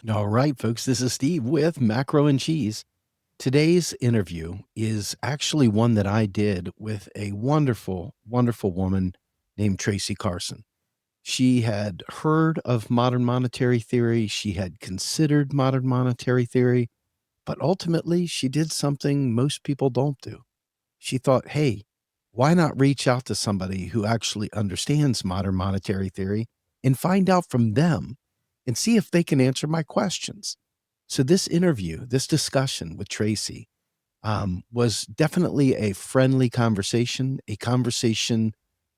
All right, folks, this is Steve with Macro and Cheese. Today's interview is actually one that I did with a wonderful, wonderful woman named Tracy Carson. She had heard of modern monetary theory, she had considered modern monetary theory, but ultimately she did something most people don't do. She thought, hey, why not reach out to somebody who actually understands modern monetary theory and find out from them and see if they can answer my questions? So, this interview, this discussion with Tracy, was definitely a friendly conversation, a conversation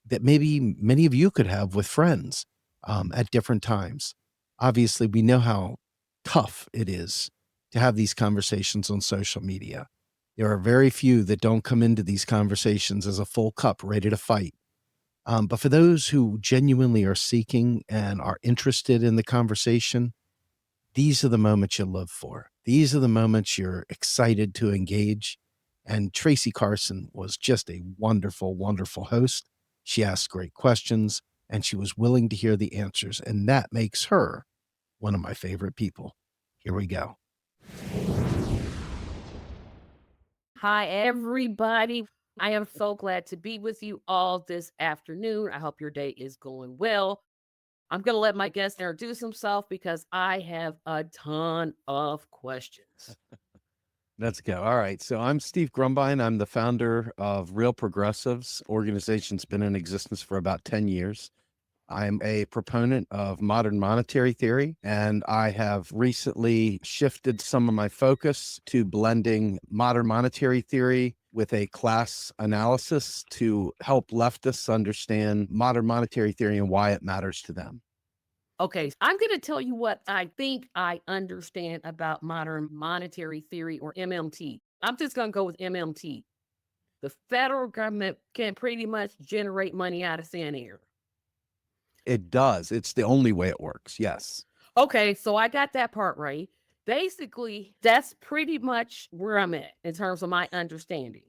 that maybe many of you could have with friends at different times. Obviously, we know how tough it is to have these conversations on social media. There are very few that don't come into these conversations as a full cup ready to fight. But for those who genuinely are seeking and are interested in the conversation, these are the moments you live for. These are the moments you're excited to engage. And Tracy Carson was just a wonderful, wonderful host. She asked great questions and she was willing to hear the answers. And that makes her one of my favorite people. Here we go. Hi, everybody. I am so glad to be with you all this afternoon. I hope your day is going well. I'm going to let my guest introduce himself because I have a ton of questions. Let's go. All right. So I'm Steve Grumbine. I'm the founder of Real Progressives. Organization's been in existence for about 10 years. I'm a proponent of modern monetary theory, and I have recently shifted some of my focus to blending modern monetary theory with a class analysis to help leftists understand modern monetary theory and why it matters to them. Okay, I'm going to tell you what I think I understand about modern monetary theory or MMT. I'm just going to go with MMT. The federal government can pretty much generate money out of thin air. It does. It's the only way it works. Yes. Okay, so I got that part right. Basically, that's pretty much where I'm at in terms of my understanding.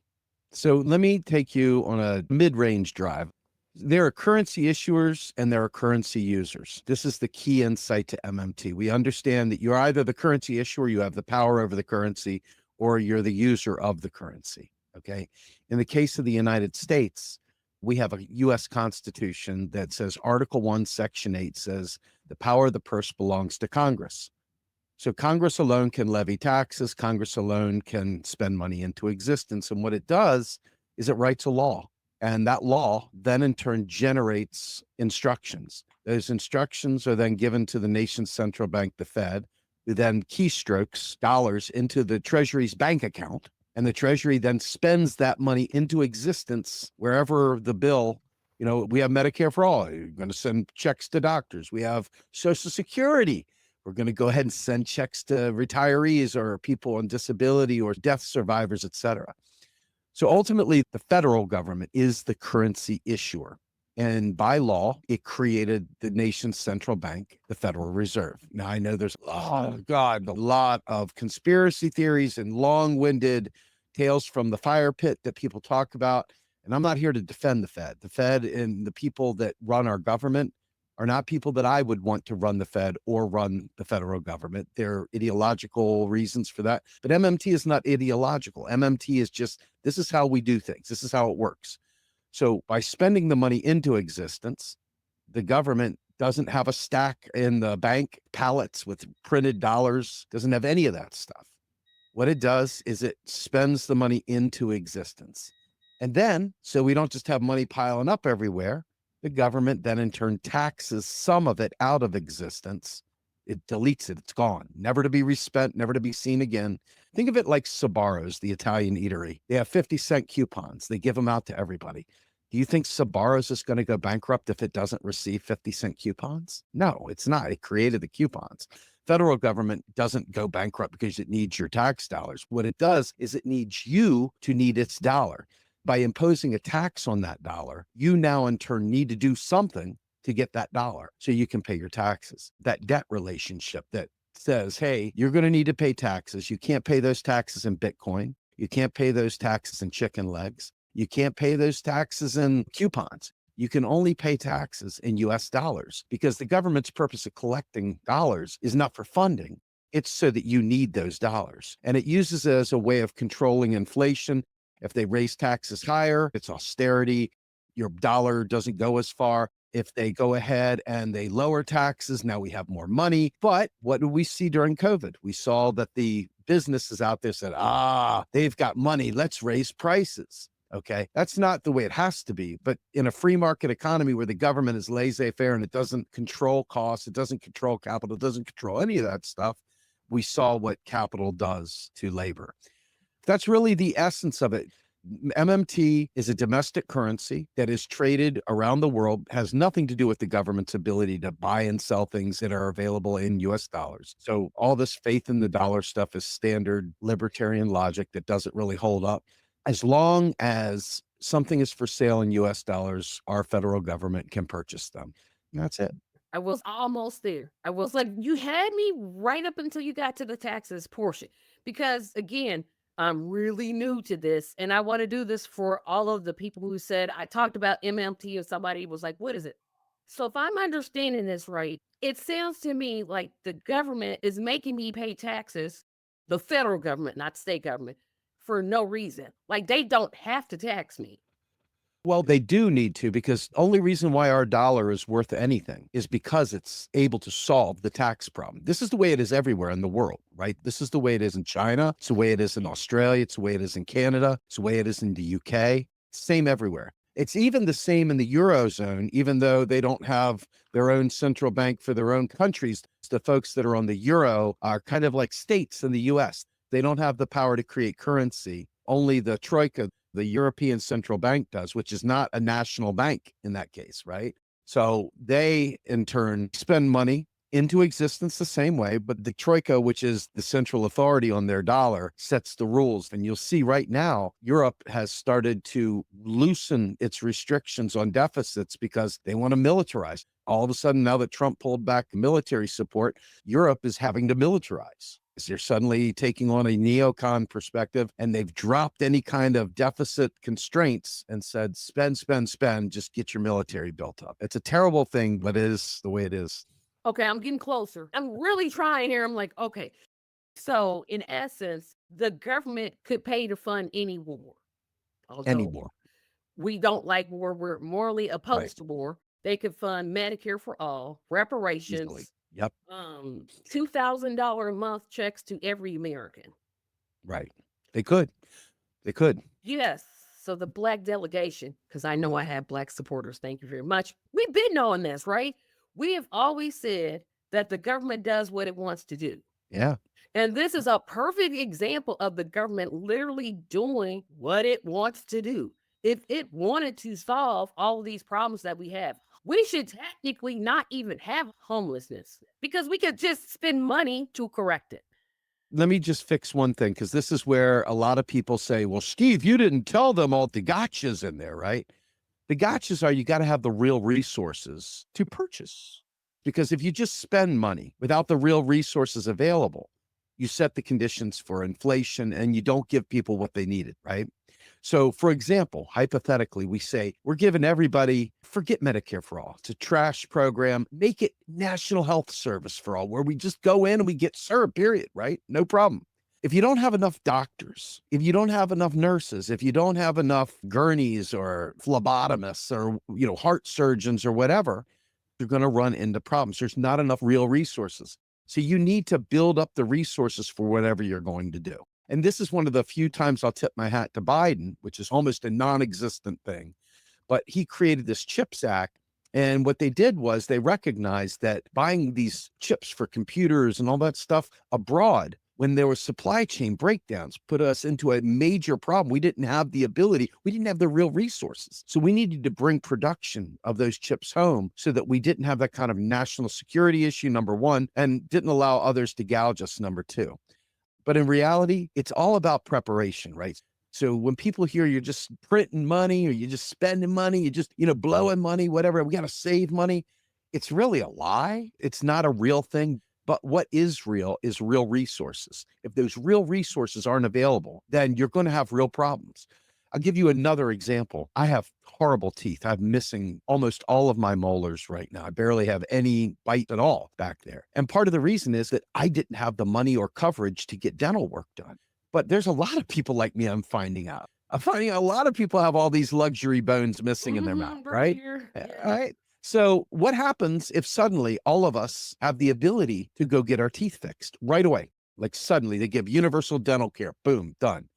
So let me take you on a mid-range drive. There are currency issuers and there are currency users. This is the key insight to MMT. We understand that you're either the currency issuer, you have the power over the currency, or you're the user of the currency. Okay. In the case of the United States, we have a US Constitution that says Article 1, Section 8 says the power of the purse belongs to Congress. So Congress alone can levy taxes. Congress alone can spend money into existence. And what it does is it writes a law. And that law then in turn generates instructions. Those instructions are then given to the nation's central bank, the Fed, who then keystrokes dollars into the Treasury's bank account. And the Treasury then spends that money into existence wherever the bill, we have Medicare for all. You're going to send checks to doctors. We have Social Security. We're going to go ahead and send checks to retirees or people on disability or death survivors, et cetera. So ultimately, the federal government is the currency issuer. And by law, it created the nation's central bank, the Federal Reserve. Now, I know there's, a lot of conspiracy theories and long-winded tales from the fire pit that people talk about. And I'm not here to defend the Fed. The Fed and the people that run our government are not people that I would want to run the Fed or run the federal government. There are ideological reasons for that. But MMT is not ideological. MMT is just, this is how we do things. This is how it works. So by spending the money into existence, the government doesn't have a stack in the bank pallets with printed dollars, doesn't have any of that stuff. What it does is it spends the money into existence. And then, so we don't just have money piling up everywhere, the government then in turn taxes some of it out of existence. It deletes it. It's gone, never to be respent, never to be seen again. Think of it like Sbarro's, the Italian eatery. They have 50-cent coupons. They give them out to everybody. Do you think Sbarro's is going to go bankrupt if it doesn't receive 50-cent coupons? No, it's not. It created the coupons. Federal government doesn't go bankrupt because it needs your tax dollars. What it does is it needs you to need its dollar. By imposing a tax on that dollar, you now in turn need to do something to get that dollar so you can pay your taxes. That debt relationship that says, hey, you're going to need to pay taxes. You can't pay those taxes in Bitcoin. You can't pay those taxes in chicken legs. You can't pay those taxes in coupons. You can only pay taxes in US dollars because the government's purpose of collecting dollars is not for funding. It's so that you need those dollars. And it uses it as a way of controlling inflation. If they raise taxes higher, it's austerity. Your dollar doesn't go as far. If they go ahead and they lower taxes, now we have more money. But what did we see during COVID? We saw that the businesses out there said, they've got money. Let's raise prices. Okay. That's not the way it has to be. But in a free market economy where the government is laissez-faire and it doesn't control costs, it doesn't control capital, it doesn't control any of that stuff, we saw what capital does to labor. That's really the essence of it. MMT is a domestic currency that is traded around the world, has nothing to do with the government's ability to buy and sell things that are available in US dollars. So all this faith in the dollar stuff is standard libertarian logic that doesn't really hold up. As long as something is for sale in US dollars, our federal government can purchase them. That's it. I was almost there. I was like, you had me right up until you got to the taxes portion. Because again, I'm really new to this and I want to do this for all of the people who said I talked about MMT and somebody was like, what is it? So if I'm understanding this right, it sounds to me like the government is making me pay taxes, the federal government, not state government, for no reason. Like they don't have to tax me. Well, they do need to, because the only reason why our dollar is worth anything is because it's able to solve the tax problem. This is the way it is everywhere in the world, right? This is the way it is in China. It's the way it is in Australia. It's the way it is in Canada. It's the way it is in the UK. Same everywhere. It's even the same in the Eurozone, even though they don't have their own central bank for their own countries. The folks that are on the Euro are kind of like states in the US. They don't have the power to create currency. Only the Troika, the European Central Bank, does, which is not a national bank in that case, right? So they, in turn, spend money into existence the same way, but the Troika, which is the central authority on their dollar, sets the rules. And you'll see right now, Europe has started to loosen its restrictions on deficits because they want to militarize. All of a sudden, now that Trump pulled back military support, Europe is having to militarize. They're suddenly taking on a neocon perspective, and they've dropped any kind of deficit constraints and said, spend, spend, spend, just get your military built up. It's a terrible thing, but it is the way it is. Okay, I'm getting closer. I'm really trying here. I'm like, okay. So in essence, the government could pay to fund any war. Although Anymore. we don't like war, we're morally Right. opposed to war. They could fund Medicare for all, Easily. reparations, Yep. $2,000 a month checks to every American. Right. They could. They could. Yes. So the black delegation, because I know I have black supporters. Thank you very much. We've been knowing this, right? We have always said that the government does what it wants to do. Yeah. And this is a perfect example of the government literally doing what it wants to do. If it wanted to solve all of these problems that we have, we should technically not even have homelessness because we could just spend money to correct it. Let me just fix one thing, because this is where a lot of people say, well, Steve, you didn't tell them all the gotchas in there, right? The gotchas are you got to have the real resources to purchase. Because if you just spend money without the real resources available, you set the conditions for inflation and you don't give people what they needed, right? So, for example, hypothetically, we say we're giving everybody, forget Medicare for all. It's a trash program. Make it National Health Service for all, where we just go in and we get served, period, right? No problem. If you don't have enough doctors, if you don't have enough nurses, if you don't have enough gurneys or phlebotomists or, heart surgeons or whatever, you're going to run into problems. There's not enough real resources. So you need to build up the resources for whatever you're going to do. And this is one of the few times I'll tip my hat to Biden, which is almost a non-existent thing. But he created this CHIPS Act. And what they did was they recognized that buying these chips for computers and all that stuff abroad, when there was supply chain breakdowns, put us into a major problem. We didn't have the ability. We didn't have the real resources. So we needed to bring production of those chips home so that we didn't have that kind of national security issue, number one, and didn't allow others to gouge us, number two. But in reality, it's all about preparation, right? So when people hear you're just printing money or you're just spending money, you're just, blowing money, whatever, we got to save money. It's really a lie. It's not a real thing. But what is real resources. If those real resources aren't available, then you're going to have real problems. I'll give you another example. I have horrible teeth. I'm missing almost all of my molars right now. I barely have any bite at all back there. And part of the reason is that I didn't have the money or coverage to get dental work done. But there's a lot of people like me, I'm finding out. I'm finding a lot of people have all these luxury bones missing in their mouth, right? Here. Yeah. Right. So what happens if suddenly all of us have the ability to go get our teeth fixed right away? Like suddenly they give universal dental care, boom, done.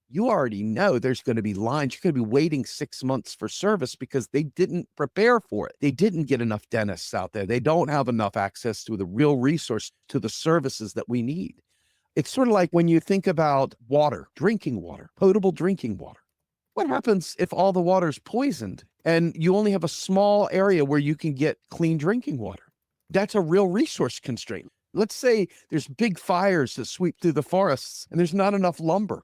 You already know there's going to be lines. You're going to be waiting 6 months for service because they didn't prepare for it. They didn't get enough dentists out there. They don't have enough access to the real resource, to the services that we need. It's sort of like when you think about water, drinking water, potable drinking water. What happens if all the water is poisoned and you only have a small area where you can get clean drinking water? That's a real resource constraint. Let's say there's big fires that sweep through the forests and there's not enough lumber.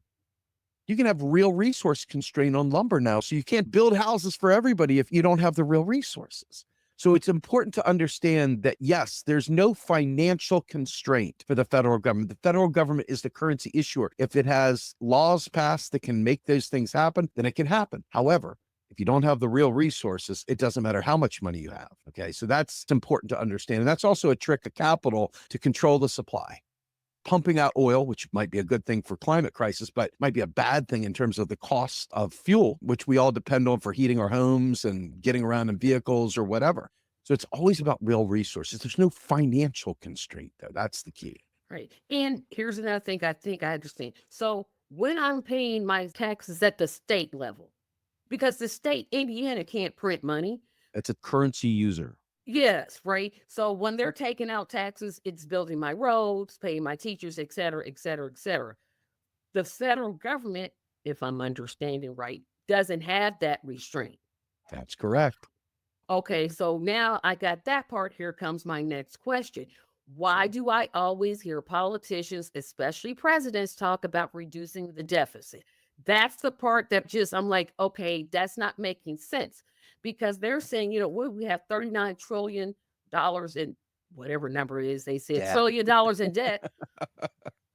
You can have real resource constraint on lumber now. So you can't build houses for everybody if you don't have the real resources. So it's important to understand that, yes, there's no financial constraint for the federal government. The federal government is the currency issuer. If it has laws passed that can make those things happen, then it can happen. However, if you don't have the real resources, it doesn't matter how much money you have. Okay, so that's important to understand. And that's also a trick of capital to control the supply. Pumping out oil, which might be a good thing for climate crisis, but might be a bad thing in terms of the cost of fuel, which we all depend on for heating our homes and getting around in vehicles or whatever. So it's always about real resources. There's no financial constraint there. That's the key. Right. And here's another thing I think I understand. So when I'm paying my taxes at the state level, because the state, Indiana, can't print money. It's a currency user. Yes, right. So when they're taking out taxes, it's building my roads, paying my teachers, et cetera, et cetera, et cetera. The federal government, if I'm understanding right, doesn't have that restraint. That's correct. Okay, so now I got that part. Here comes my next question. Why do I always hear politicians, especially presidents, talk about reducing the deficit? That's the part that just, I'm like, okay, that's not making sense because they're saying, we have $39 trillion in whatever number it is, they said Debt. trillion dollars in debt.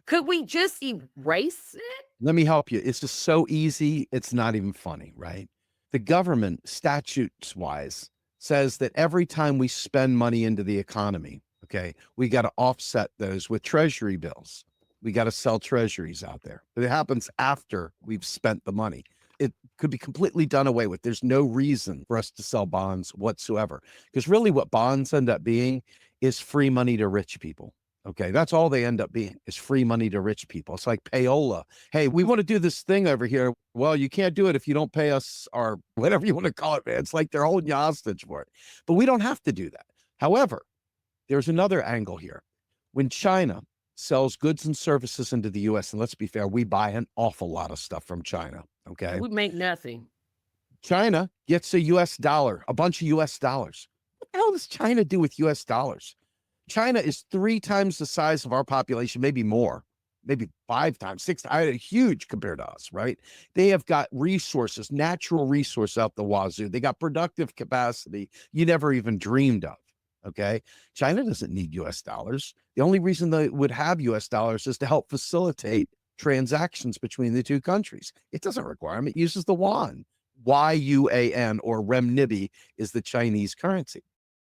Could we just erase it? Let me help you. It's just so easy. It's not even funny, right? The government, statutes wise, says that every time we spend money into the economy, okay, we got to offset those with treasury bills. We got to sell treasuries out there. But it happens after we've spent the money. It could be completely done away with. There's no reason for us to sell bonds whatsoever. Because really what bonds end up being is free money to rich people. Okay, that's all they end up being is free money to rich people. It's like payola. Hey, we want to do this thing over here. Well, you can't do it if you don't pay us our whatever you want to call it, man. It's like they're holding you hostage for it. But we don't have to do that. However, there's another angle here. When China sells goods and services into the U.S., and let's be fair, we buy an awful lot of stuff from China. Okay. We make nothing. China gets a U.S. dollar, a bunch of U.S. dollars. What the hell does China do with U.S. dollars? China is 3 times the size of our population, maybe more, maybe 5 times, 6 times, huge compared to us, right? They have got resources, natural resource out the wazoo. They got productive capacity you never even dreamed of, okay? China doesn't need U.S. dollars. The only reason they would have U.S. dollars is to help facilitate transactions between the two countries. It doesn't require them. It uses the yuan. YUAN or renminbi is the Chinese currency.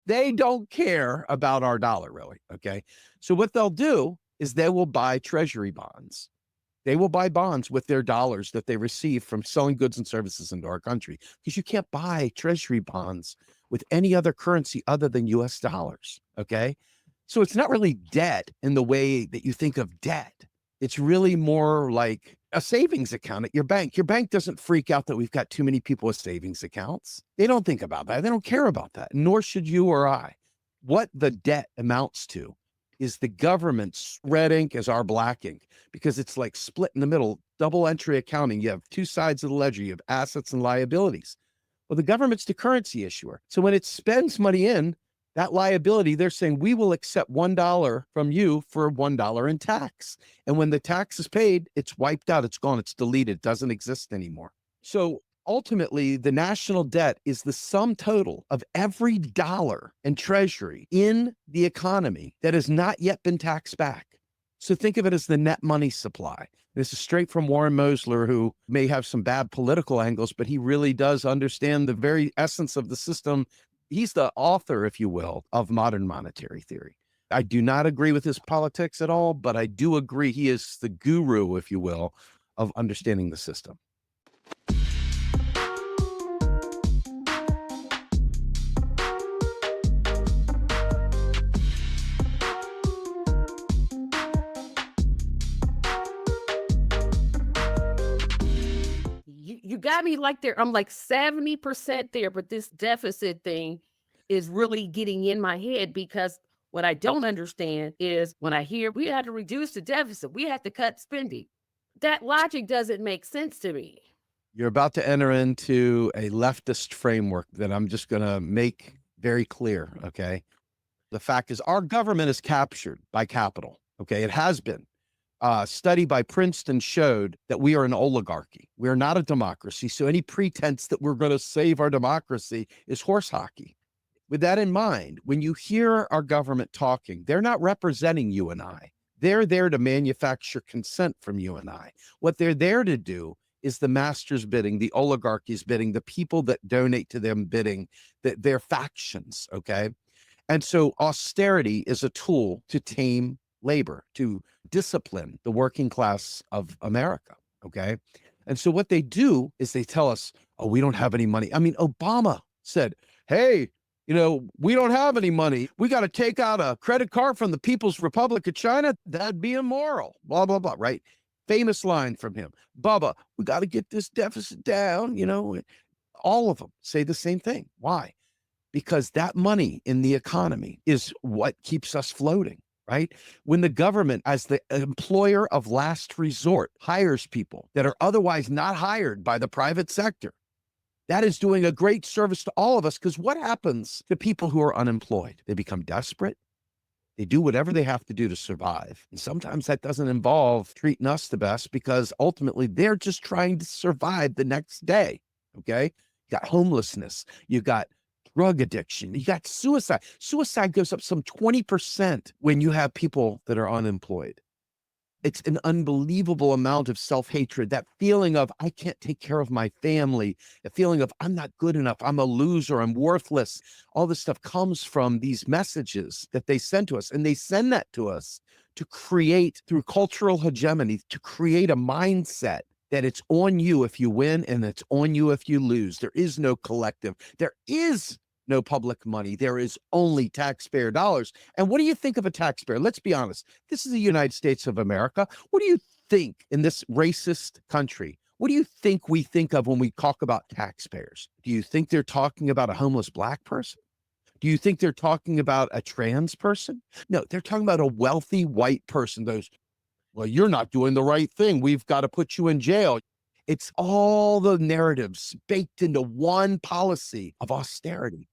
They don't care about our dollar, really, okay? So what they'll do is they will buy treasury bonds. They will buy bonds with their dollars that they receive from selling goods and services into our country because you can't buy treasury bonds with any other currency other than U.S. dollars, okay? So it's not really debt in the way that you think of debt. It's really more like a savings account at your bank. Your bank doesn't freak out that we've got too many people with savings accounts. They don't think about that. They don't care about that, nor should you or I. What the debt amounts to is the government's red ink as our black ink, because it's like split in the middle, double entry accounting. You have 2 sides of the ledger. You have assets and liabilities. Well, the government's the currency issuer. So when it spends money in, that liability, they're saying, we will accept $1 from you for $1 in tax. And when the tax is paid, it's wiped out. It's gone. It's deleted. It doesn't exist anymore. So ultimately, the national debt is the sum total of every dollar in treasury in the economy that has not yet been taxed back. So think of it as the net money supply. This is straight from Warren Mosler, who may have some bad political angles, but he really does understand the very essence of the system. He's the author, if you will, of modern monetary theory. I do not agree with his politics at all, but I do agree he is the guru, if you will, of understanding the system. You got me like there. I'm like 70% there, but this deficit thing is really getting in my head because what I don't understand is when I hear we had to reduce the deficit, we had to cut spending. That logic doesn't make sense to me. You're about to enter into a leftist framework that I'm just going to make very clear. Okay. The fact is, our government is captured by capital. Okay. It has been. Study by Princeton showed that we are an oligarchy. We are not a democracy. So any pretense that we're going to save our democracy is horse hockey. With that in mind, when you hear our government talking, they're not representing you and I. They're there to manufacture consent from you and I. What they're there to do is the master's bidding, the oligarchy's bidding, the people that donate to them bidding, their factions, okay? And so austerity is a tool to tame labor, to discipline the working class of America, okay? And so what they do is they tell us, oh, we don't have any money. I mean, Obama said, hey, we don't have any money. We got to take out a credit card from the People's Republic of China. That'd be immoral, blah, blah, blah, right? Famous line from him. Bubba, we got to get this deficit down. All of them say the same thing. Why? Because that money in the economy is what keeps us floating, right? When the government, as the employer of last resort, hires people that are otherwise not hired by the private sector, that is doing a great service to all of us. Because what happens to people who are unemployed? They become desperate. They do whatever they have to do to survive. And sometimes that doesn't involve treating us the best because ultimately they're just trying to survive the next day, okay? You got homelessness. You got drug addiction. You got suicide. Suicide goes up some 20% when you have people that are unemployed. It's an unbelievable amount of self-hatred, that feeling of, I can't take care of my family, the feeling of, I'm not good enough, I'm a loser, I'm worthless. All this stuff comes from these messages that they send to us. And they send that to us to create, through cultural hegemony, to create a mindset that it's on you if you win and it's on you if you lose. There is no collective. There is no public money. There is only taxpayer dollars. And what do you think of a taxpayer? Let's be honest. This is the United States of America. What do you think in this racist country? What do you think we think of when we talk about taxpayers? Do you think they're talking about a homeless black person? Do you think they're talking about a trans person? No, they're talking about a wealthy white person. Well, you're not doing the right thing. We've got to put you in jail. It's all the narratives baked into one policy of austerity.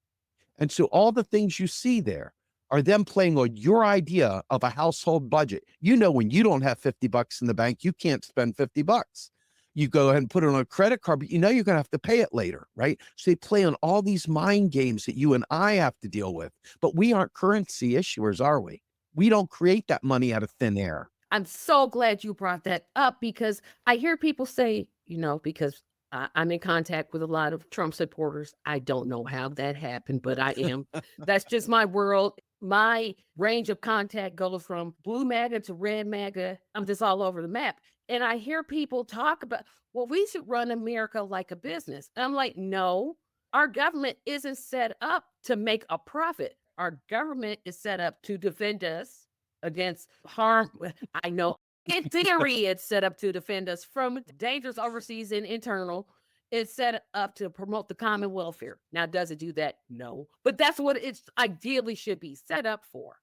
And so all the things you see there are them playing on your idea of a household budget. When you don't have 50 bucks in the bank, you can't spend 50 bucks. You go ahead and put it on a credit card, but you're going to have to pay it later, right? So they play on all these mind games that you and I have to deal with. But we aren't currency issuers, are we? We don't create that money out of thin air. I'm so glad you brought that up because I hear people say, because I'm in contact with a lot of Trump supporters. I don't know how that happened, but I am. That's just my world. My range of contact goes from blue MAGA to red MAGA. I'm just all over the map. And I hear people talk about, well, we should run America like a business. And I'm like, no, our government isn't set up to make a profit. Our government is set up to defend us against harm. I know in theory, it's set up to defend us from dangers overseas and internal. It's set up to promote the common welfare. Now, does it do that? No. But that's what it's ideally should be set up for.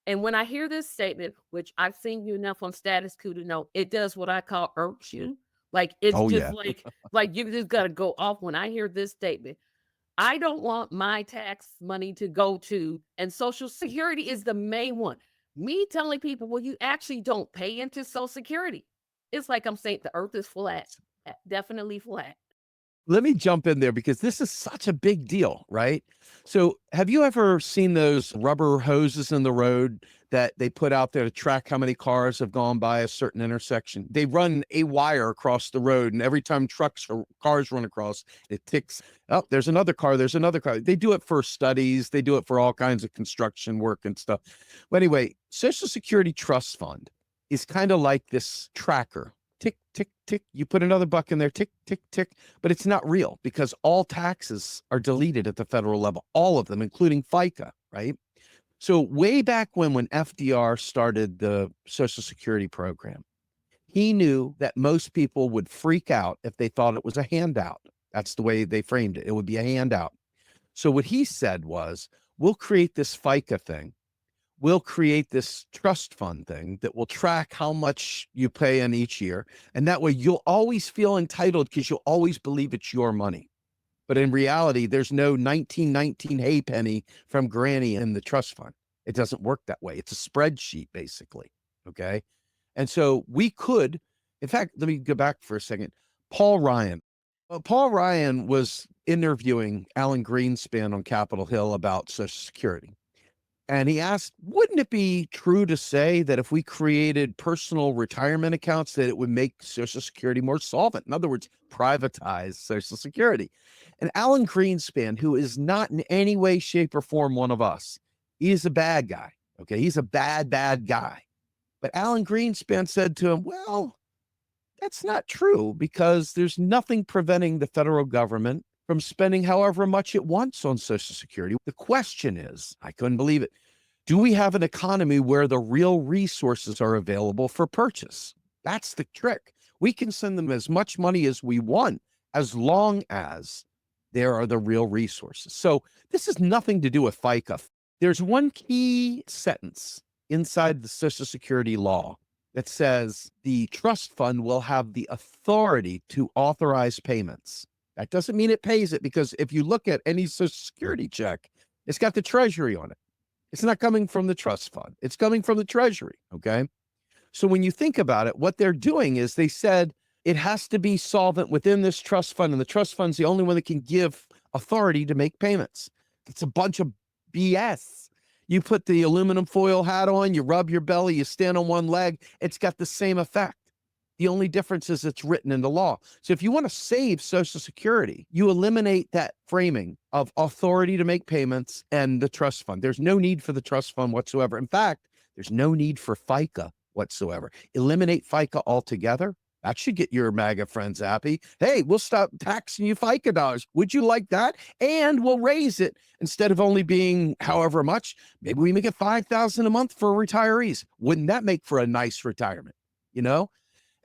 And when I hear this statement, which I've seen you enough on Status Quo to know, it does what I call irks you. Like it's just like you just gotta go off when I hear this statement. I don't want my tax money to go to, and Social Security is the main one. Me telling people, well, you actually don't pay into Social Security. It's like I'm saying the earth is flat, definitely flat. Let me jump in there because this is such a big deal, right? So have you ever seen those rubber hoses in the road that they put out there to track how many cars have gone by a certain intersection. They run a wire across the road, and every time trucks or cars run across, it ticks. Oh, there's another car. There's another car. They do it for studies. They do it for all kinds of construction work and stuff. But anyway, Social Security Trust Fund is kind of like this tracker. Tick, tick, tick. You put another buck in there, tick, tick, tick. But it's not real because all taxes are deleted at the federal level, all of them, including FICA, right? So way back when FDR started the Social Security program, he knew that most people would freak out if they thought it was a handout. That's the way they framed it. It would be a handout. So what he said was, we'll create this FICA thing. We'll create this trust fund thing that will track how much you pay in each year. And that way you'll always feel entitled because you'll always believe it's your money. But in reality, there's no 1919 hay penny from Granny in the trust fund. It doesn't work that way. It's a spreadsheet, basically. Okay. And so we could, in fact, let me go back for a second. Paul Ryan. Paul Ryan was interviewing Alan Greenspan on Capitol Hill about Social Security. And he asked, wouldn't it be true to say that if we created personal retirement accounts, that it would make Social Security more solvent? In other words, privatize Social Security. And Alan Greenspan, who is not in any way, shape, or form one of us, he is a bad guy. Okay. He's a bad, bad guy. But Alan Greenspan said to him, well, that's not true because there's nothing preventing the federal government from spending however much it wants on Social Security. The question is, I couldn't believe it, do we have an economy where the real resources are available for purchase? That's the trick. We can send them as much money as we want, as long as there are the real resources. So this has nothing to do with FICA. There's one key sentence inside the Social Security law that says the trust fund will have the authority to authorize payments. That doesn't mean it pays it, because if you look at any Social Security check, it's got the Treasury on it. It's not coming from the trust fund. It's coming from the Treasury, okay? So when you think about it, what they're doing is they said it has to be solvent within this trust fund, and the trust fund's the only one that can give authority to make payments. It's a bunch of BS. You put the aluminum foil hat on, you rub your belly, you stand on one leg, it's got the same effect. The only difference is it's written into law. So if you want to save Social Security, you eliminate that framing of authority to make payments and the trust fund. There's no need for the trust fund whatsoever. In fact, there's no need for FICA whatsoever. Eliminate FICA altogether. That should get your MAGA friends happy. Hey, we'll stop taxing you FICA dollars. Would you like that? And we'll raise it. Instead of only being however much, maybe we make it $5,000 a month for retirees. Wouldn't that make for a nice retirement? You know?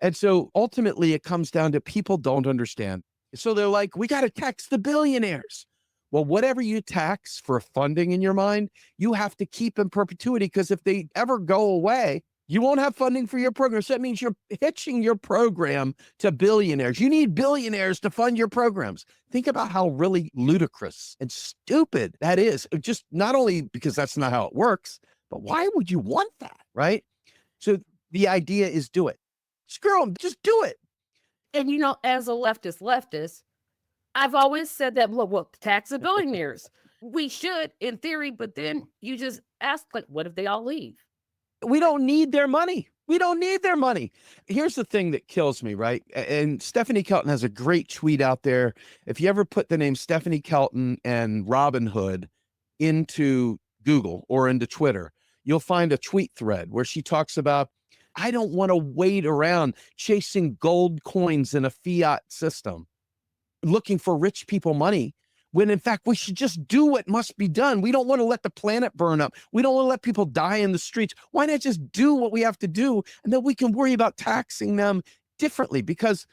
And so ultimately it comes down to people don't understand. So they're like, we got to tax the billionaires. Well, whatever you tax for funding in your mind, you have to keep in perpetuity, because if they ever go away, you won't have funding for your program. So that means you're hitching your program to billionaires. You need billionaires to fund your programs. Think about how really ludicrous and stupid that is. Just not only because that's not how it works, but why would you want that, right? So the idea is do it. Screw them, just do it. And as a leftist, I've always said that, look, tax the billionaires. We should, in theory, but then you just ask, like, what if they all leave? We don't need their money. We don't need their money. Here's the thing that kills me, right? And Stephanie Kelton has a great tweet out there. If you ever put the name Stephanie Kelton and Robin Hood into Google or into Twitter, you'll find a tweet thread where she talks about, I don't want to wait around chasing gold coins in a fiat system, looking for rich people money, when in fact we should just do what must be done. We don't want to let the planet burn up. We don't want to let people die in the streets. Why not just do what we have to do, and then we can worry about taxing them differently, because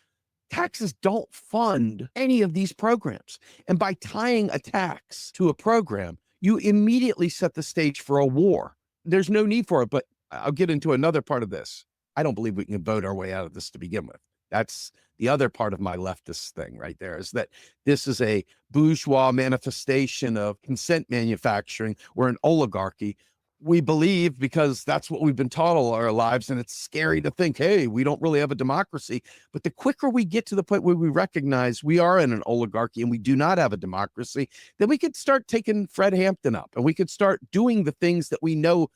taxes don't fund any of these programs. And by tying a tax to a program, you immediately set the stage for a war. There's no need for it, but I'll get into another part of this. I don't believe we can vote our way out of this to begin with. That's the other part of my leftist thing right there, is that this is a bourgeois manifestation of consent manufacturing. We're an oligarchy. We believe, because that's what we've been taught all our lives, and it's scary to think, hey, we don't really have a democracy. But the quicker we get to the point where we recognize we are in an oligarchy and we do not have a democracy, then we could start taking Fred Hampton up, and we could start doing the things that we know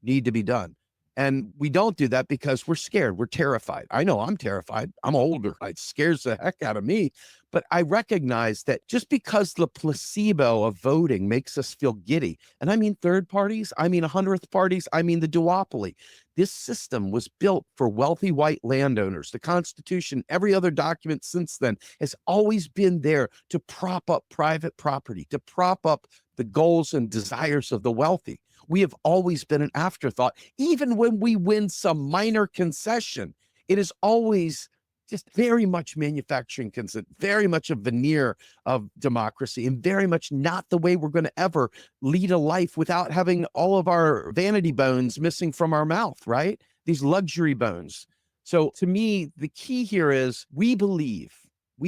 need to be done. And we don't do that because we're scared. We're terrified. I know I'm terrified. I'm older. It scares the heck out of me. But I recognize that just because the placebo of voting makes us feel giddy, and I mean third parties, I mean 100th parties, I mean the duopoly. This system was built for wealthy white landowners. The Constitution, every other document since then, has always been there to prop up private property, to prop up the goals and desires of the wealthy. We have always been an afterthought. Even when we win some minor concession, it is always just very much manufacturing consent, very much a veneer of democracy, and very much not the way we're going to ever lead a life without having all of our vanity bones missing from our mouth, right? These luxury bones. So to me, the key here is we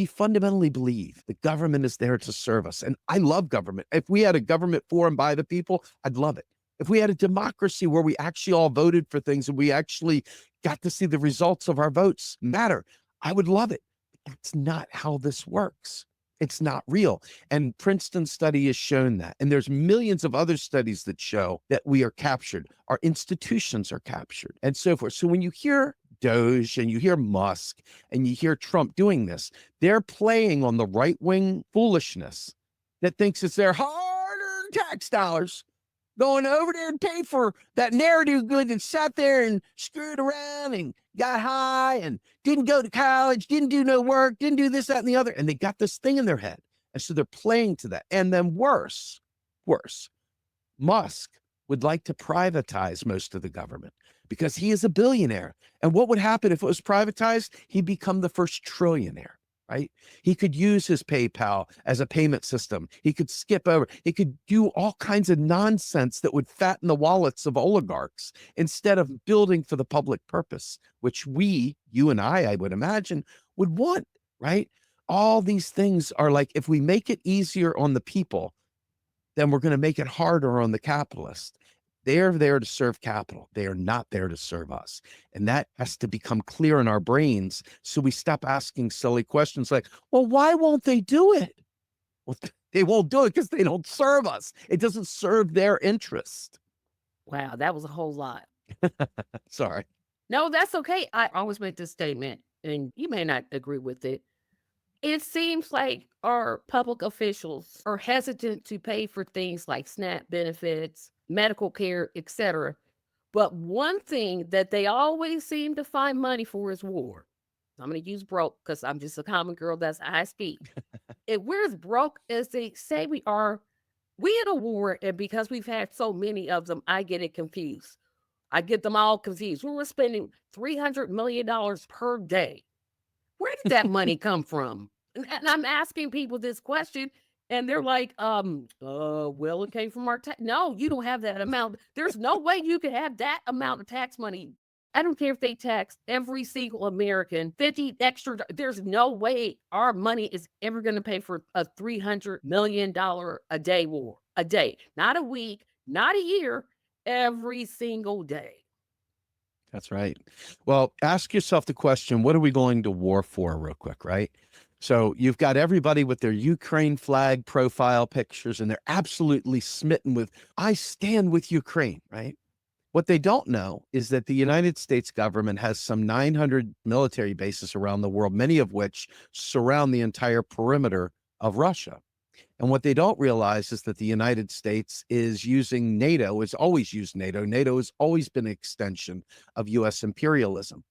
fundamentally believe the government is there to serve us. And I love government. If we had a government for and by the people, I'd love it. If we had a democracy where we actually all voted for things and we actually got to see the results of our votes matter, I would love it. That's not how this works. It's not real. And Princeton's study has shown that. And there's millions of other studies that show that we are captured. Our institutions are captured and so forth. So when you hear Doge and you hear Musk and you hear Trump doing this, they're playing on the right-wing foolishness that thinks it's their hard-earned tax dollars going over there and pay for that narrative good that sat there and screwed around and got high and didn't go to college, didn't do no work, didn't do this, that, and the other. And they got this thing in their head. And so they're playing to that. And then worse, Musk would like to privatize most of the government because he is a billionaire. And what would happen if it was privatized? He'd become the first trillionaire. Right? He could use his PayPal as a payment system. He could skip over. He could do all kinds of nonsense that would fatten the wallets of oligarchs instead of building for the public purpose, which you and I would imagine, would want, right? All these things are like, if we make it easier on the people, then we're going to make it harder on the capitalist. They're there to serve capital. They are not there to serve us. And that has to become clear in our brains so we stop asking silly questions like, well, why won't they do it? Well, they won't do it because they don't serve us. It doesn't serve their interest. Wow, that was a whole lot. Sorry. No, that's okay. I always make this statement, and you may not agree with it. It seems like our public officials are hesitant to pay for things like SNAP benefits, medical care, etc. But one thing that they always seem to find money for is war. I'm going to use broke because I'm just a common girl. That's how I speak. We're as broke as they say we are. We in a war, and because we've had so many of them, I get it confused. I get them all confused. We were spending $300 million per day. Where did that money come from? And I'm asking people this question, and they're like, well, it came from our tax. No, you don't have that amount. There's no way you could have that amount of tax money. I don't care if they tax every single American 50 extra. There's no way our money is ever going to pay for a $300 million a day war. A day, not a week, not a year, every single day. That's right. Well, ask yourself the question, what are we going to war for real quick, right? So you've got everybody with their Ukraine flag profile pictures, and they're absolutely smitten with, I stand with Ukraine, right? What they don't know is that the United States government has some 900 military bases around the world, many of which surround the entire perimeter of Russia. And what they don't realize is that the United States is using NATO, has always used NATO. NATO has always been an extension of US imperialism.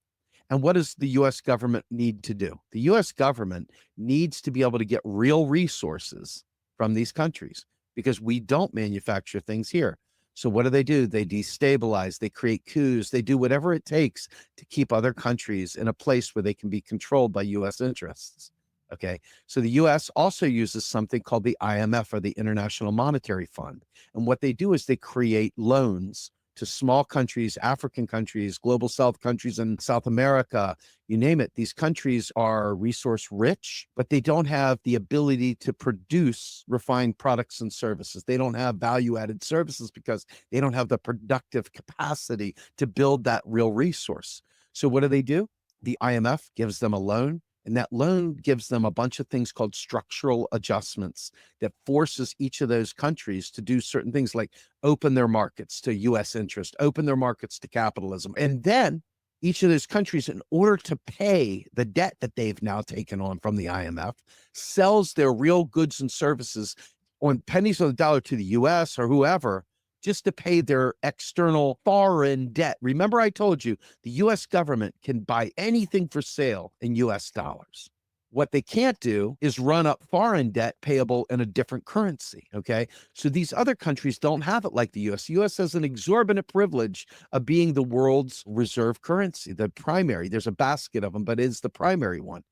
And what does the US government need to do? The US government needs to be able to get real resources from these countries because we don't manufacture things here. So what do? They destabilize, they create coups, they do whatever it takes to keep other countries in a place where they can be controlled by US interests. Okay, so the US also uses something called the IMF, or the International Monetary Fund. And what they do is they create loans to small countries, African countries, global South countries, and South America, you name it. These countries are resource rich, but they don't have the ability to produce refined products and services. They don't have value added services because they don't have the productive capacity to build that real resource. So what do? The IMF gives them a loan, And that loan gives them a bunch of things called structural adjustments that forces each of those countries to do certain things like open their markets to US interest, open their markets to capitalism. And then each of those countries, in order to pay the debt that they've now taken on from the IMF, sells their real goods and services on pennies on the dollar to the US or whoever, just to pay their external foreign debt. Remember, I told you the US government can buy anything for sale in US dollars. What they can't do is run up foreign debt payable in a different currency. Okay. So these other countries don't have it like the US. The US has an exorbitant privilege of being the world's reserve currency, the primary. There's a basket of them, but it's the primary one.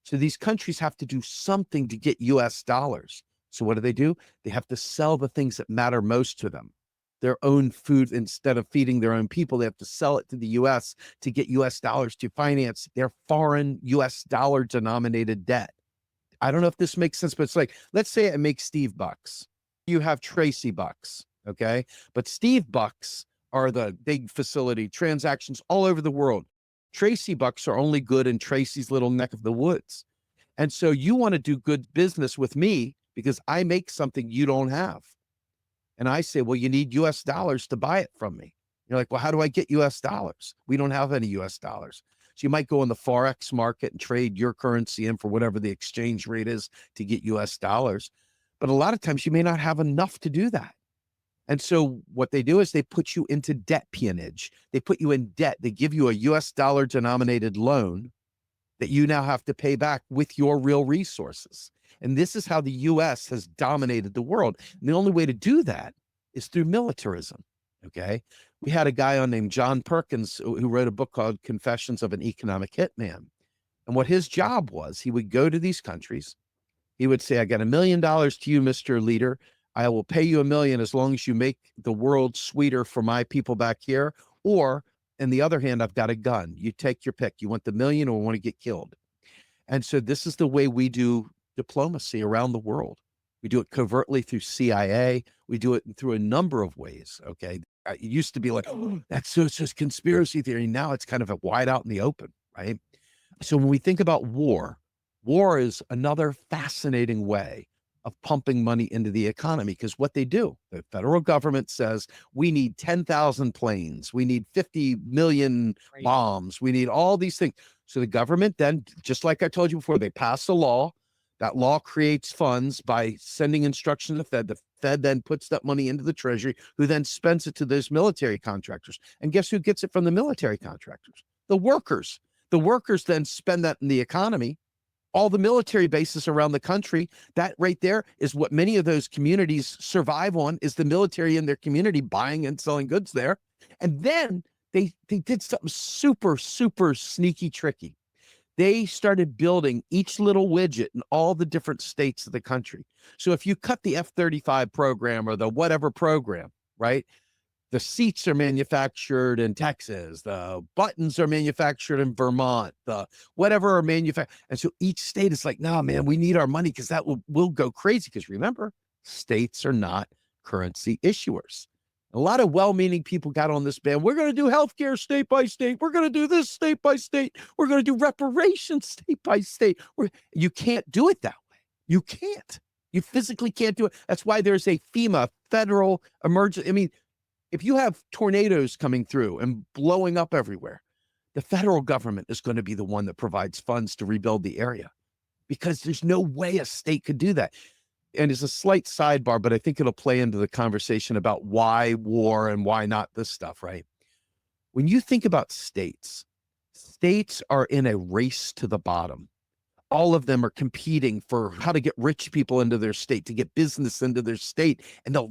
So these countries have to do something to get US dollars. So what do? They have to sell the things that matter most to them. Their own food, instead of feeding their own people, they have to sell it to the US to get US dollars to finance their foreign US dollar denominated debt. I don't know if this makes sense, but it's like, let's say it makes Steve bucks. You have Tracy bucks, okay? But Steve bucks are the big facility transactions all over the world. Tracy bucks are only good in Tracy's little neck of the woods. And so you want to do good business with me because I make something you don't have. And I say, well, you need US dollars to buy it from me. You're like, well, how do I get US dollars? We don't have any US dollars. So you might go in the Forex market and trade your currency in for whatever the exchange rate is to get US dollars. But a lot of times you may not have enough to do that. And so what they do is they put you into debt peonage. They put you in debt. They give you a US dollar denominated loan that you now have to pay back with your real resources. And this is how the US has dominated the world. And the only way to do that is through militarism. Okay. We had a guy on named John Perkins who wrote a book called Confessions of an Economic Hitman. And what his job was, he would go to these countries. He would say, I got $1 million to you, Mr. Leader. I will pay you $1 million as long as you make the world sweeter for my people back here. Or on the other hand, I've got a gun. You take your pick. You want the $1 million or want to get killed? And so this is the way we do diplomacy around the world. We do it covertly through CIA. We do it through a number of ways. Okay. It used to be like, oh, that's just conspiracy theory. Now it's kind of a wide out in the open, right? So when we think about war, war is another fascinating way of pumping money into the economy, because what they do, the federal government says, we need 10,000 planes, we need 50 million bombs, we need all these things. So the government then, just like I told you before, they pass a law. That law creates funds by sending instructions to the Fed. The Fed then puts that money into the Treasury, who then spends it to those military contractors. And guess who gets it from the military contractors? The workers. The workers then spend that in the economy. All the military bases around the country, that right there is what many of those communities survive on, is the military in their community buying and selling goods there. And then they did something super, super sneaky, tricky. They started building each little widget in all the different states of the country. So if you cut the F-35 program or the whatever program, right? The seats are manufactured in Texas. The buttons are manufactured in Vermont. The whatever are manufactured. And so each state is like, no, man, we need our money because that will go crazy. Because remember, states are not currency issuers. A lot of well-meaning people got on this band. We're going to do healthcare state by state. We're going to do this state by state. We're going to do reparations state by state. You can't do it that way. You can't. You physically can't do it. That's why there's a FEMA, federal emergency. I mean, if you have tornadoes coming through and blowing up everywhere, the federal government is going to be the one that provides funds to rebuild the area, because there's no way a state could do that. And it's a slight sidebar, but I think it'll play into the conversation about why war and why not this stuff, right? When you think about states, states are in a race to the bottom. All of them are competing for how to get rich people into their state, to get business into their state, and they'll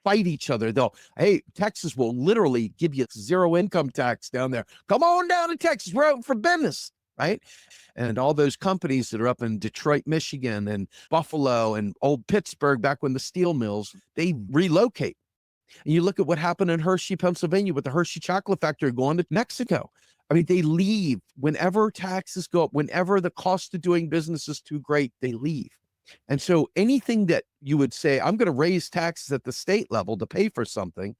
fight each other. Hey, Texas will literally give you zero income tax down there. Come on down to Texas. We're open for business, right? And all those companies that are up in Detroit, Michigan, and Buffalo and old Pittsburgh, back when the steel mills, they relocate. And you look at what happened in Hershey, Pennsylvania, with the Hershey chocolate factory going to Mexico. I mean, they leave whenever taxes go up, whenever the cost of doing business is too great, they leave. And so anything that you would say, I'm going to raise taxes at the state level to pay for something,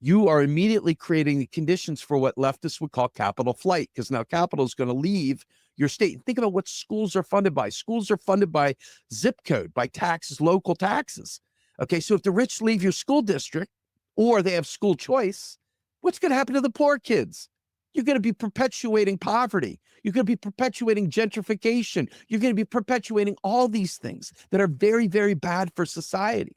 you are immediately creating the conditions for what leftists would call capital flight, because now capital is going to leave your state. Think about what schools are funded by. Schools are funded by zip code, by taxes, local taxes. Okay, so if the rich leave your school district or they have school choice, what's going to happen to the poor kids? You're going to be perpetuating poverty. You're going to be perpetuating gentrification. You're going to be perpetuating all these things that are very, very bad for society.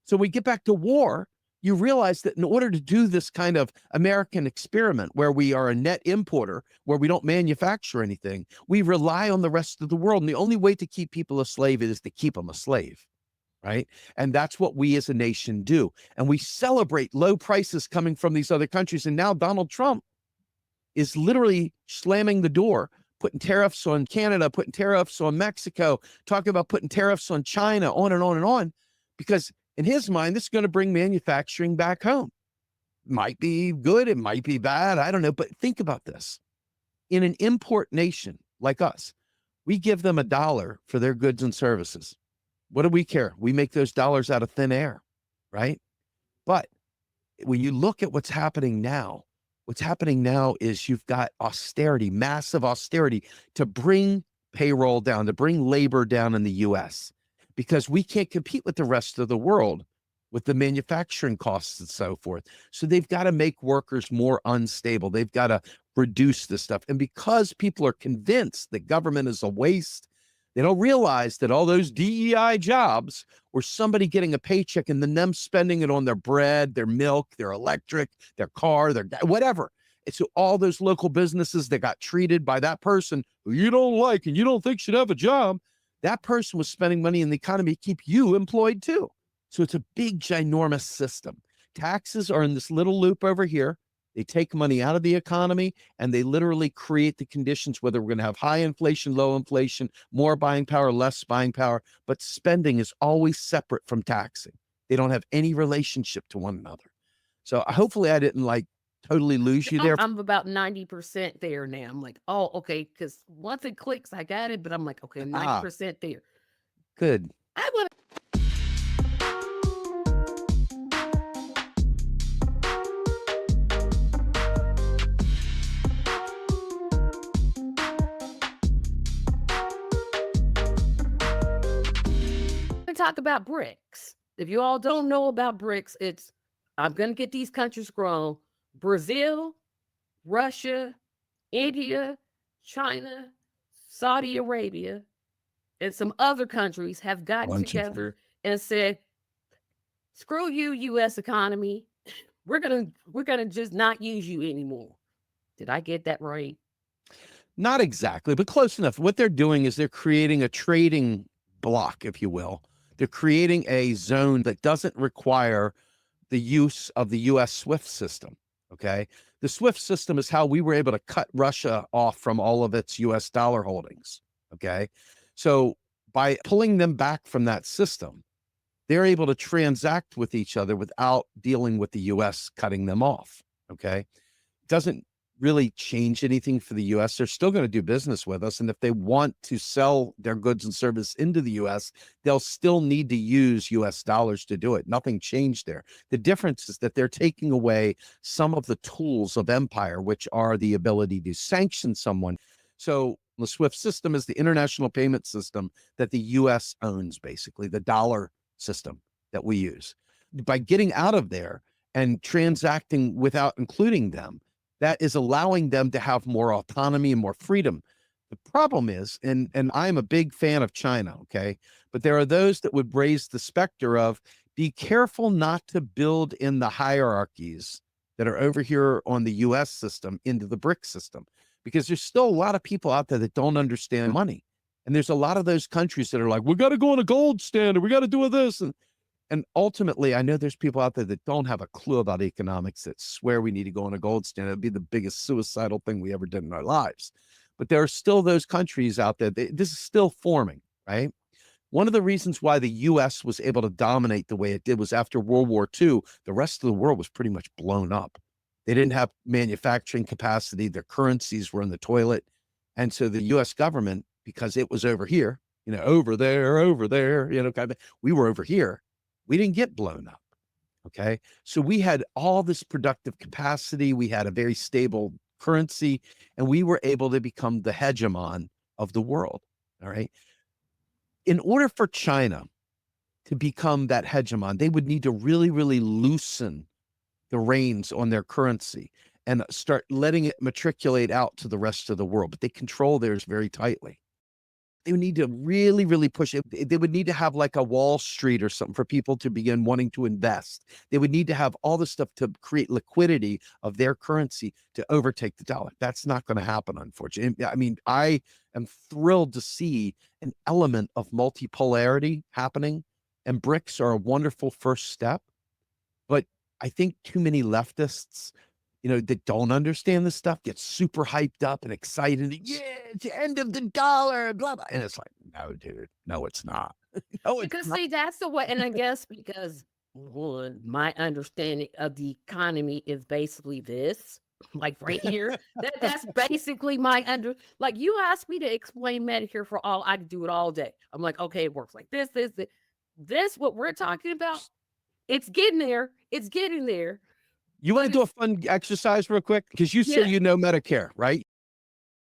So we get back to war, you realize that in order to do this kind of American experiment where we are a net importer, where we don't manufacture anything, we rely on the rest of the world. And the only way to keep people a slave is to keep them a slave, right? And that's what we as a nation do. And we celebrate low prices coming from these other countries. And now Donald Trump is literally slamming the door, putting tariffs on Canada, putting tariffs on Mexico, talking about putting tariffs on China, on and on and on, because in his mind, this is going to bring manufacturing back home. Might be good, it might be bad, I don't know, but think about this. In an import nation like us, we give them $1 for their goods and services. What do we care? We make those dollars out of thin air, right? But when you look at what's happening now is you've got austerity, massive austerity to bring payroll down, to bring labor down in the US, because we can't compete with the rest of the world with the manufacturing costs and so forth. So they've got to make workers more unstable. They've got to reduce this stuff. And because people are convinced that government is a waste, they don't realize that all those DEI jobs were somebody getting a paycheck and then them spending it on their bread, their milk, their electric, their car, their whatever. And so all those local businesses that got treated by that person who you don't like and you don't think should have a job, that person was spending money in the economy to keep you employed too. So it's a big, ginormous system. Taxes are in this little loop over here. They take money out of the economy and they literally create the conditions, whether we're going to have high inflation, low inflation, more buying power, less buying power, but spending is always separate from taxing. They don't have any relationship to one another. So hopefully I didn't totally lose you there. I'm about 90% there now. I'm like, oh, okay, because once it clicks, I got it, but I'm like, okay, I'm 90% there. Good. I want to talk about BRICS. If you all don't know about BRICS, it's I'm going to get these countries grown. Brazil, Russia, India, China, Saudi Arabia, and some other countries have gotten together and said, screw you, US economy. We're gonna just not use you anymore. Did I get that right? Not exactly, but close enough. What they're doing is they're creating a trading block, if you will. They're creating a zone that doesn't require the use of the US SWIFT system, okay? The SWIFT system is how we were able to cut Russia off from all of its US dollar holdings, okay? So by pulling them back from that system, they're able to transact with each other without dealing with the US cutting them off, okay? Doesn't really change anything for the US. They're still going to do business with us. And if they want to sell their goods and service into the US, they'll still need to use US dollars to do it. Nothing changed there. The difference is that they're taking away some of the tools of empire, which are the ability to sanction someone. So the SWIFT system is the international payment system that the US owns, basically, the dollar system that we use. By getting out of there and transacting without including them, that is allowing them to have more autonomy and more freedom. The problem is, and I'm a big fan of China, okay, but there are those that would raise the specter of be careful not to build in the hierarchies that are over here on the US system into the BRICS system, because there's still a lot of people out there that don't understand money. And there's a lot of those countries that are like, we got to go on a gold standard, we got to do this. And ultimately, I know there's people out there that don't have a clue about economics that swear we need to go on a gold standard. It'd be the biggest suicidal thing we ever did in our lives. But there are still those countries out there. This is still forming, right? One of the reasons why the US was able to dominate the way it did was after World War II, the rest of the world was pretty much blown up. They didn't have manufacturing capacity. Their currencies were in the toilet. And so the US government, because it was over here, over there, we were over here. We didn't get blown up. Okay. So we had all this productive capacity. We had a very stable currency, and we were able to become the hegemon of the world. All right. In order for China to become that hegemon, they would need to really, really loosen the reins on their currency and start letting it matriculate out to the rest of the world. But they control theirs very tightly. They would need to really, really push it. They would need to have like a Wall Street or something for people to begin wanting to invest. They would need to have all this stuff to create liquidity of their currency to overtake the dollar. That's not going to happen, unfortunately. I mean, I am thrilled to see an element of multipolarity happening, and BRICS are a wonderful first step. But I think too many leftists, that don't understand this stuff get super hyped up and excited. Yeah, it's the end of the dollar, blah, blah. And it's like, no, dude, no, it's not. No, it's Because not. see, that's the way, and I guess because one, my understanding of the economy is basically this, like right here. That's basically my like you asked me to explain Medicare for all, I could do it all day. I'm like, okay, it works like this, what we're talking about, it's getting there. It's getting there. You want But to do a it's fun exercise real quick? Because you say yeah, you know Medicare, right?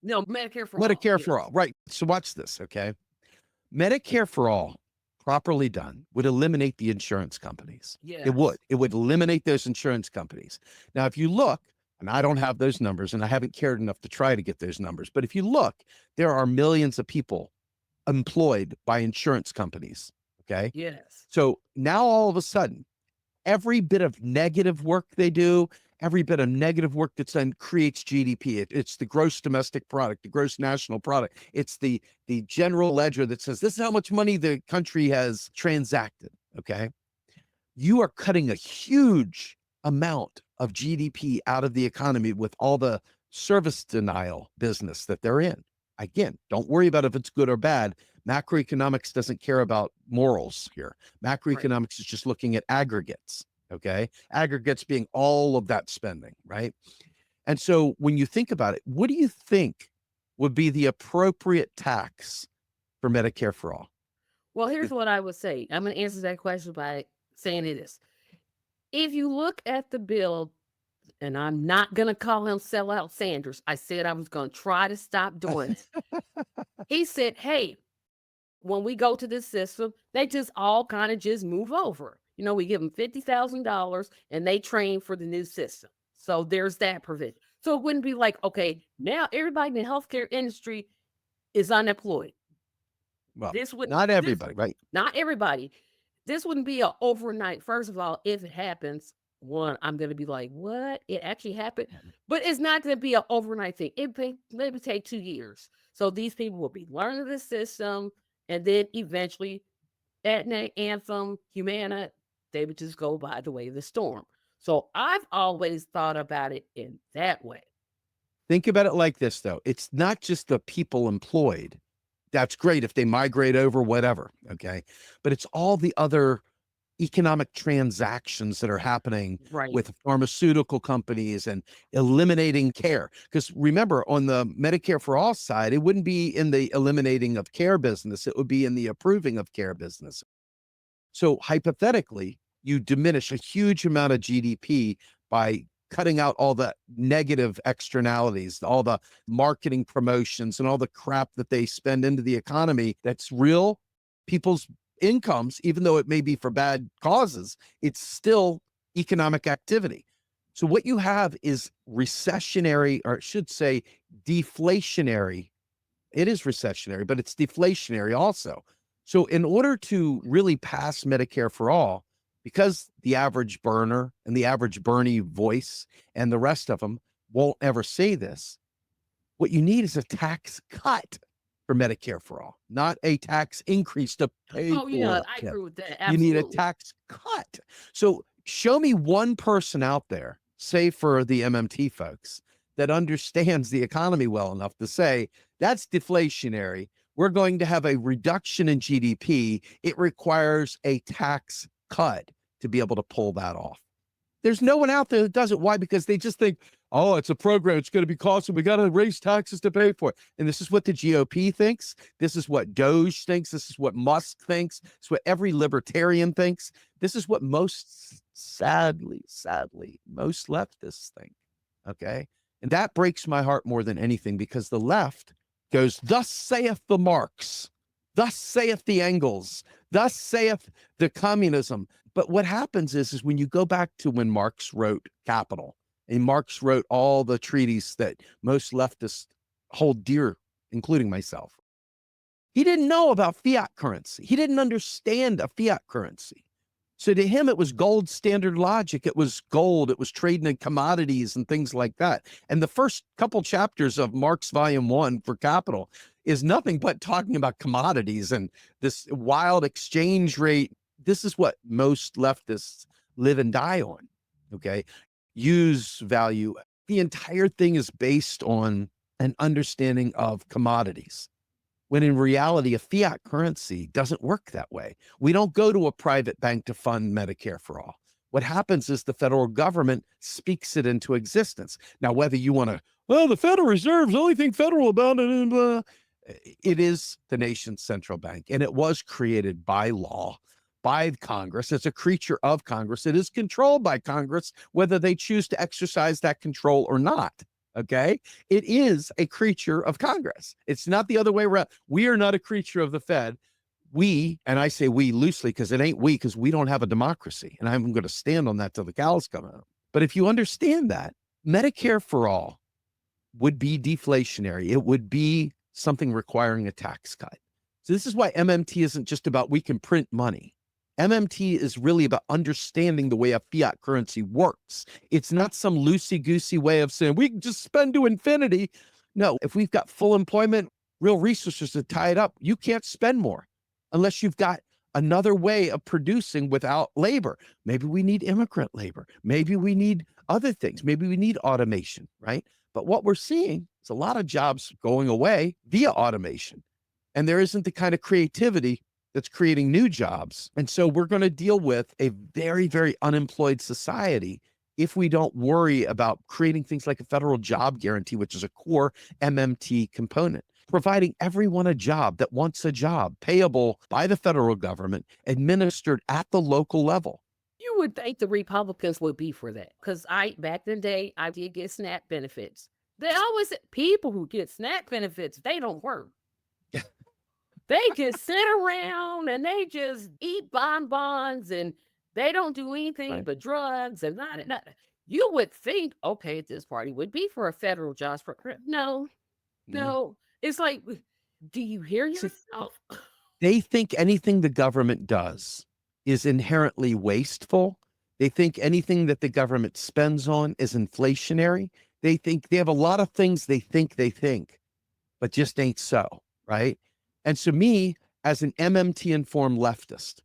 no, Medicare for all. Medicare Yes. for all. Right. So watch this, okay? Medicare for all, properly done, would eliminate the insurance companies. It would. Yes. It would eliminate those insurance companies. Now, if you look, and I don't have those numbers, and I haven't cared enough to try to get those numbers, but if you look, there are millions of people employed by insurance companies. Okay. Yes. So now all of a sudden, every bit of negative work they do, every bit of negative work that's done creates GDP. It's the gross domestic product, the gross national product. It's the general ledger that says this is how much money the country has transacted. Okay. You are cutting a huge amount of GDP out of the economy with all the service denial business that they're in. Again, don't worry about if it's good or bad. Macroeconomics doesn't care about morals here. Right. Macroeconomics is just looking at aggregates. Okay. Aggregates being all of that spending, right? And so when you think about it, what do you think would be the appropriate tax for Medicare for all? Well, here's what I would say. I'm going to answer that question by saying it is. If you look at the bill, and I'm not going to call him sellout Sanders. I said I was going to try to stop doing it. He said, hey, when we go to this system, they just all kind of just move over. We give them $50,000 and they train for the new system. So there's that provision. So it wouldn't be like, okay, now everybody in the healthcare industry is unemployed. Well, This would not this everybody, right? not everybody. This wouldn't be a overnight. First of all, if it happens, one, I'm gonna be like, "What? It actually happened?" But it's not gonna be an overnight thing. It may maybe take 2 years. So these people will be learning the system, and then eventually Aetna, Anthem, Humana, they would just go by the way of the storm. So I've always thought about it in that way. Think about it like this, though. It's not just the people employed. That's great if they migrate over, whatever. Okay. But it's all the other economic transactions that are happening Right. with pharmaceutical companies and eliminating care. Because remember, on the Medicare for all side, it wouldn't be in the eliminating of care business, it would be in the approving of care business. So hypothetically, you diminish a huge amount of GDP by cutting out all the negative externalities, all the marketing promotions and all the crap that they spend into the economy that's real people's incomes, even though it may be for bad causes, it's still economic activity. So what you have is recessionary, or I should say deflationary. It is recessionary, but it's deflationary also. So in order to really pass Medicare for all, because the average burner and the average Bernie voice and the rest of them won't ever say this, what you need is a tax cut for Medicare for all, not a tax increase to pay Oh, yeah, for I it. agree with that. You need a Absolutely. tax cut. So show me one person out there, say for the MMT folks, that understands the economy well enough to say that's deflationary. We're going to have a reduction in GDP. It requires a tax cut to be able to pull that off. There's no one out there that does it. Why? Because they just think, Oh, it's a program. It's going to be costly. We got to raise taxes to pay for it. And this is what the GOP thinks. This is what Doge thinks. This is what Musk thinks. It's what every libertarian thinks. This is what most, sadly, most leftists think. Okay. And that breaks my heart more than anything, because the left goes, thus saith the Marx, thus saith the Engels, thus saith the communism. But what happens is when you go back to when Marx wrote Capital, and Marx wrote all the treaties that most leftists hold dear, including myself, he didn't know about fiat currency. He didn't understand a fiat currency. So to him, it was gold standard logic. It was gold. It was trading in commodities and things like that. And the first couple chapters of Marx Volume 1 for Capital is nothing but talking about commodities and this wild exchange rate. This is what most leftists live and die on, okay? Use value. The entire thing is based on an understanding of commodities, when in reality, a fiat currency doesn't work that way. We don't go to a private bank to fund Medicare for all. What happens is the federal government speaks it into existence. Now, whether you want to, well, the Federal Reserve's the only thing federal about it, it is the nation's central bank, and it was created by law, by Congress. It's a creature of Congress. It is controlled by Congress, whether they choose to exercise that control or not. Okay. It is a creature of Congress. It's not the other way around. We are not a creature of the Fed. We, and I say we loosely because it ain't we, because we don't have a democracy. And I'm going to stand on that till the cows come out. But if you understand that, Medicare for all would be deflationary. It would be something requiring a tax cut. So this is why MMT isn't just about we can print money. MMT is really about understanding the way a fiat currency works. It's not some loosey-goosey way of saying we can just spend to infinity. No, if we've got full employment, real resources to tie it up, you can't spend more unless you've got another way of producing without labor. Maybe we need immigrant labor. Maybe we need other things. Maybe we need automation, right? But what we're seeing is a lot of jobs going away via automation. And there isn't the kind of creativity that's creating new jobs. And so we're going to deal with a very, very unemployed society if we don't worry about creating things like a federal job guarantee, which is a core MMT component, providing everyone a job that wants a job, payable by the federal government, administered at the local level. You would think the Republicans would be for that, because back in the day, I did get SNAP benefits. They always people who get SNAP benefits, they don't work. They just sit around and they just eat bonbons and they don't do anything Right. but drugs and not. You would think, okay, this party would be for a federal jobs program. No, no. It's like, do you hear yourself? They think anything the government does is inherently wasteful. They think anything that the government spends on is inflationary. They think they have a lot of things they think, but just ain't so, right? And so me, as an MMT informed leftist,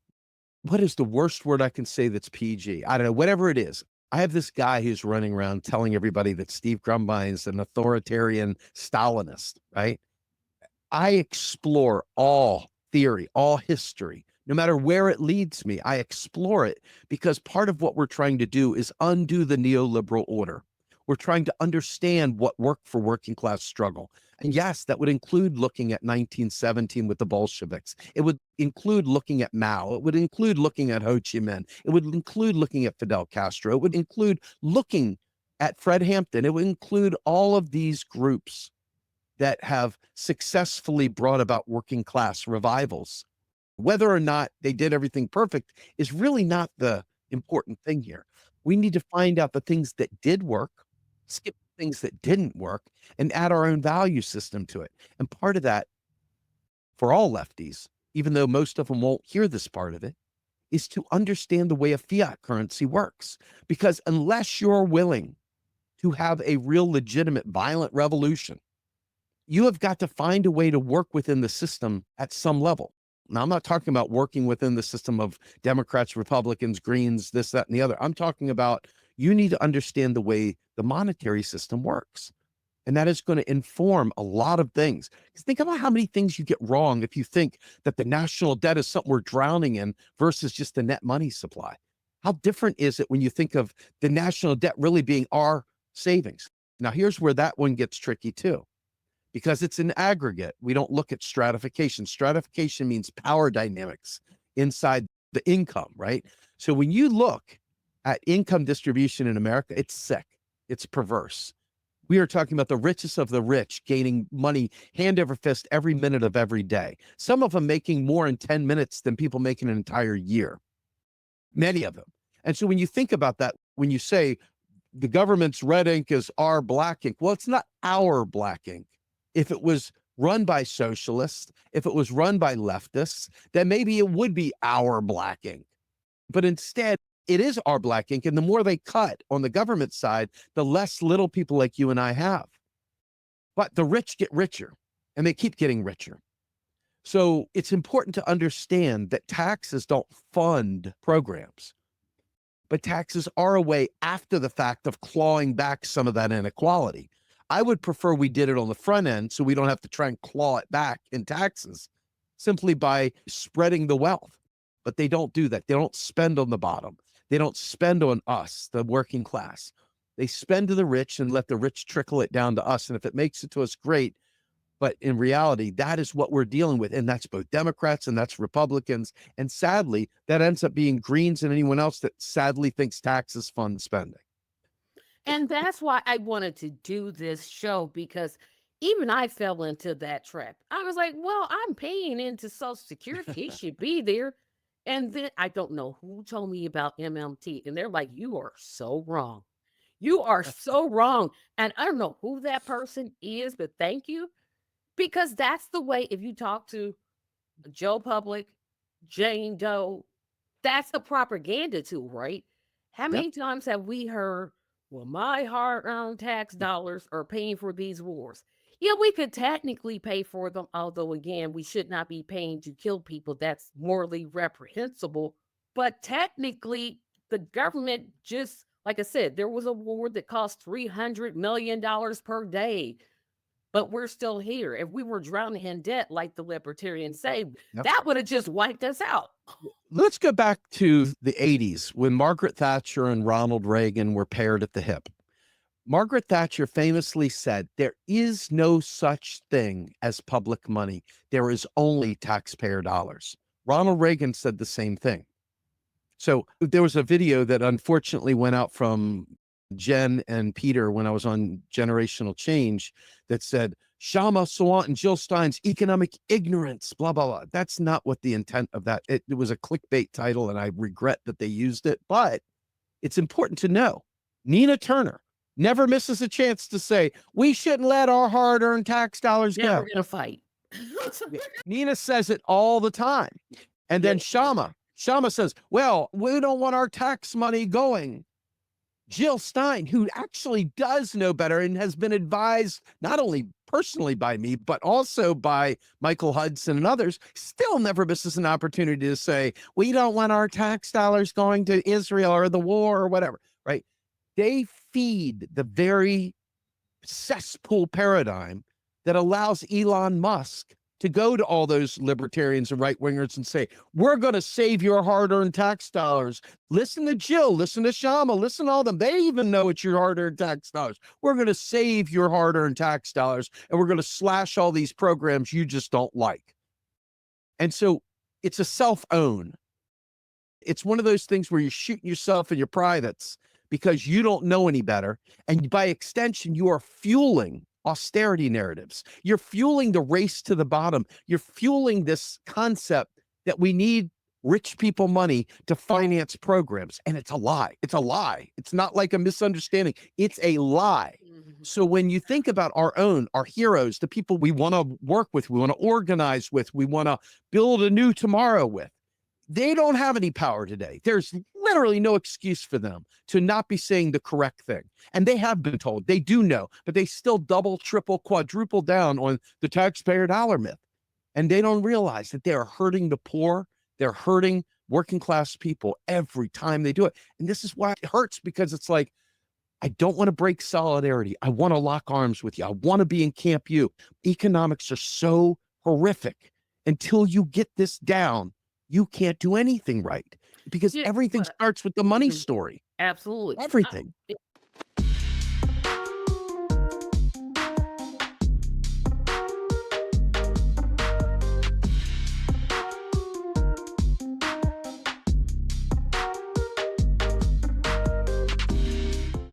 what is the worst word I can say that's PG? I don't know, whatever it is. I have this guy who's running around telling everybody that Steve Grumbine's an authoritarian Stalinist, right? I explore all theory, all history, no matter where it leads me. I explore it because part of what we're trying to do is undo the neoliberal order. We're trying to understand what worked for working class struggle. And yes, that would include looking at 1917 with the Bolsheviks. It would include looking at Mao. It would include looking at Ho Chi Minh. It would include looking at Fidel Castro. It would include looking at Fred Hampton. It would include all of these groups that have successfully brought about working class revivals. Whether or not they did everything perfect is really not the important thing here. We need to find out the things that did work, skip things that didn't work, and add our own value system to it. And part of that, for all lefties, even though most of them won't hear this part of it, is to understand the way a fiat currency works. Because unless you're willing to have a real legitimate violent revolution, you have got to find a way to work within the system at some level. Now, I'm not talking about working within the system of Democrats, Republicans, Greens, this, that, and the other. I'm talking about you need to understand the way the monetary system works. And that is going to inform a lot of things. Because think about how many things you get wrong if you think that the national debt is something we're drowning in versus just the net money supply. How different is it when you think of the national debt really being our savings. Now, here's where that one gets tricky too, because it's an aggregate. We don't look at stratification. Stratification means power dynamics inside the income, right? So when you look at income distribution in America, it's sick. It's perverse. We are talking about the richest of the rich gaining money hand over fist every minute of every day. Some of them making more in 10 minutes than people make in an entire year. Many of them. And so when you think about that, when you say the government's red ink is our black ink, well, it's not our black ink. If it was run by socialists, if it was run by leftists, then maybe it would be our black ink. But instead, it is our black ink. And the more they cut on the government side, the less little people like you and I have. But the rich get richer, and they keep getting richer. So it's important to understand that taxes don't fund programs, but taxes are a way after the fact of clawing back some of that inequality. I would prefer we did it on the front end so we don't have to try and claw it back in taxes simply by spreading the wealth. But they don't do that. They don't spend on the bottom. They don't spend on us, the working class. They spend to the rich and let the rich trickle it down to us. And if it makes it to us, great. But in reality, that is what we're dealing with. And that's both Democrats and that's Republicans. And sadly, that ends up being Greens and anyone else that sadly thinks taxes fund spending. And that's why I wanted to do this show, because even I fell into that trap. I was like, well, I'm paying into Social Security. It should be there. And then I don't know who told me about MMT. And they're like, you are so wrong. You are so wrong. And I don't know who that person is, but thank you. Because that's the way, if you talk to Joe Public, Jane Doe, that's the propaganda tool, right? How Yep. many times have we heard, well, my hard earned tax dollars are paying for these wars? Yeah, we could technically pay for them, although, again, we should not be paying to kill people. That's morally reprehensible. But technically, the government just, like I said, there was a war that cost $300 million per day. But we're still here. If we were drowning in debt, like the libertarians say, Yep. that would have just wiped us out. Let's go back to the 80s when Margaret Thatcher and Ronald Reagan were paired at the hip. Margaret Thatcher famously said, there is no such thing as public money. There is only taxpayer dollars. Ronald Reagan said the same thing. So there was a video that unfortunately went out from Jen and Peter when I was on Generational Change that said, Shama Sawant and Jill Stein's economic ignorance, blah, blah, blah. That's not what the intent of that. It was a clickbait title, and I regret that they used it. But it's important to know, Nina Turner never misses a chance to say, we shouldn't let our hard-earned tax dollars Yeah, go. we're going to fight. Nina says it all the time. And then Shama says, well, we don't want our tax money going. Jill Stein, who actually does know better and has been advised not only personally by me, but also by Michael Hudson and others, still never misses an opportunity to say, we don't want our tax dollars going to Israel or the war or whatever, right? They feed the very cesspool paradigm that allows Elon Musk to go to all those libertarians and right-wingers and say, we're going to save your hard-earned tax dollars. Listen to Jill, listen to Shama, listen to all them. They even know it's your hard-earned tax dollars. We're going to save your hard-earned tax dollars, and we're going to slash all these programs you just don't like. And so it's a self-own. It's one of those things where you're shooting yourself in your privates because you don't know any better. And by extension, you are fueling austerity narratives. You're fueling the race to the bottom. You're fueling this concept that we need rich people money to finance programs. And it's a lie. It's a lie. It's not like a misunderstanding. It's a lie. So when you think about our heroes, the people we want to work with, we want to organize with, we want to build a new tomorrow with, they don't have any power today. There's literally no excuse for them to not be saying the correct thing. And they have been told, they do know, but they still double, triple, quadruple down on the taxpayer dollar myth. And they don't realize that they are hurting the poor. They're hurting working class people every time they do it. And this is why it hurts, because it's like, I don't want to break solidarity. I want to lock arms with you. I want to be in Camp U. Economics are so horrific. Until you get this down, you can't do anything right, because everything starts with the money story. Absolutely. Everything.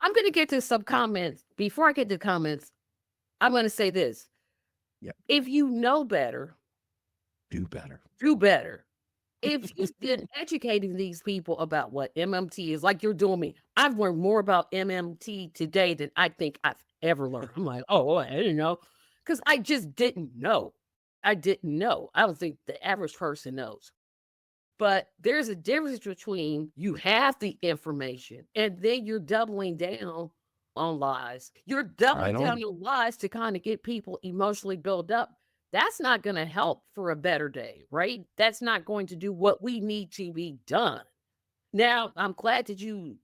I'm going to get to some comments. Before I get to comments, I'm going to say this. Yep. If you know better, Do better. do better. If you've been educating these people about what MMT is, like you're doing me, I've learned more about MMT today than I think I've ever learned. I'm like, oh, I didn't know. Because I just didn't know. I didn't know. I don't think the average person knows. But there's a difference between you have the information and then you're doubling down on lies. You're I doubling don't. down on lies to kind of get people emotionally built up. That's not going to help for a better day, right? That's not going to do what we need to be done. Now, I'm glad that you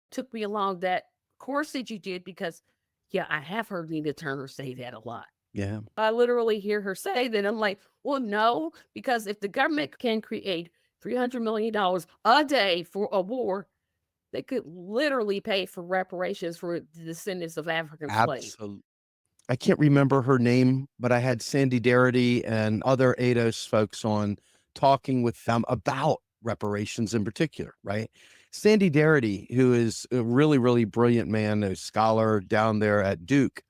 took me along that course that you did because, yeah, I have heard Nina Turner say that a lot. Yeah. I literally hear her say that. I'm like, well, no, because if the government can create $300 million a day for a war, they could literally pay for reparations for the descendants of African slaves. Absolutely. I can't remember her name, but I had Sandy Darity and other ADOS folks on talking with them about reparations in particular, right? Sandy Darity, who is a really, really brilliant man, a scholar down there at Duke,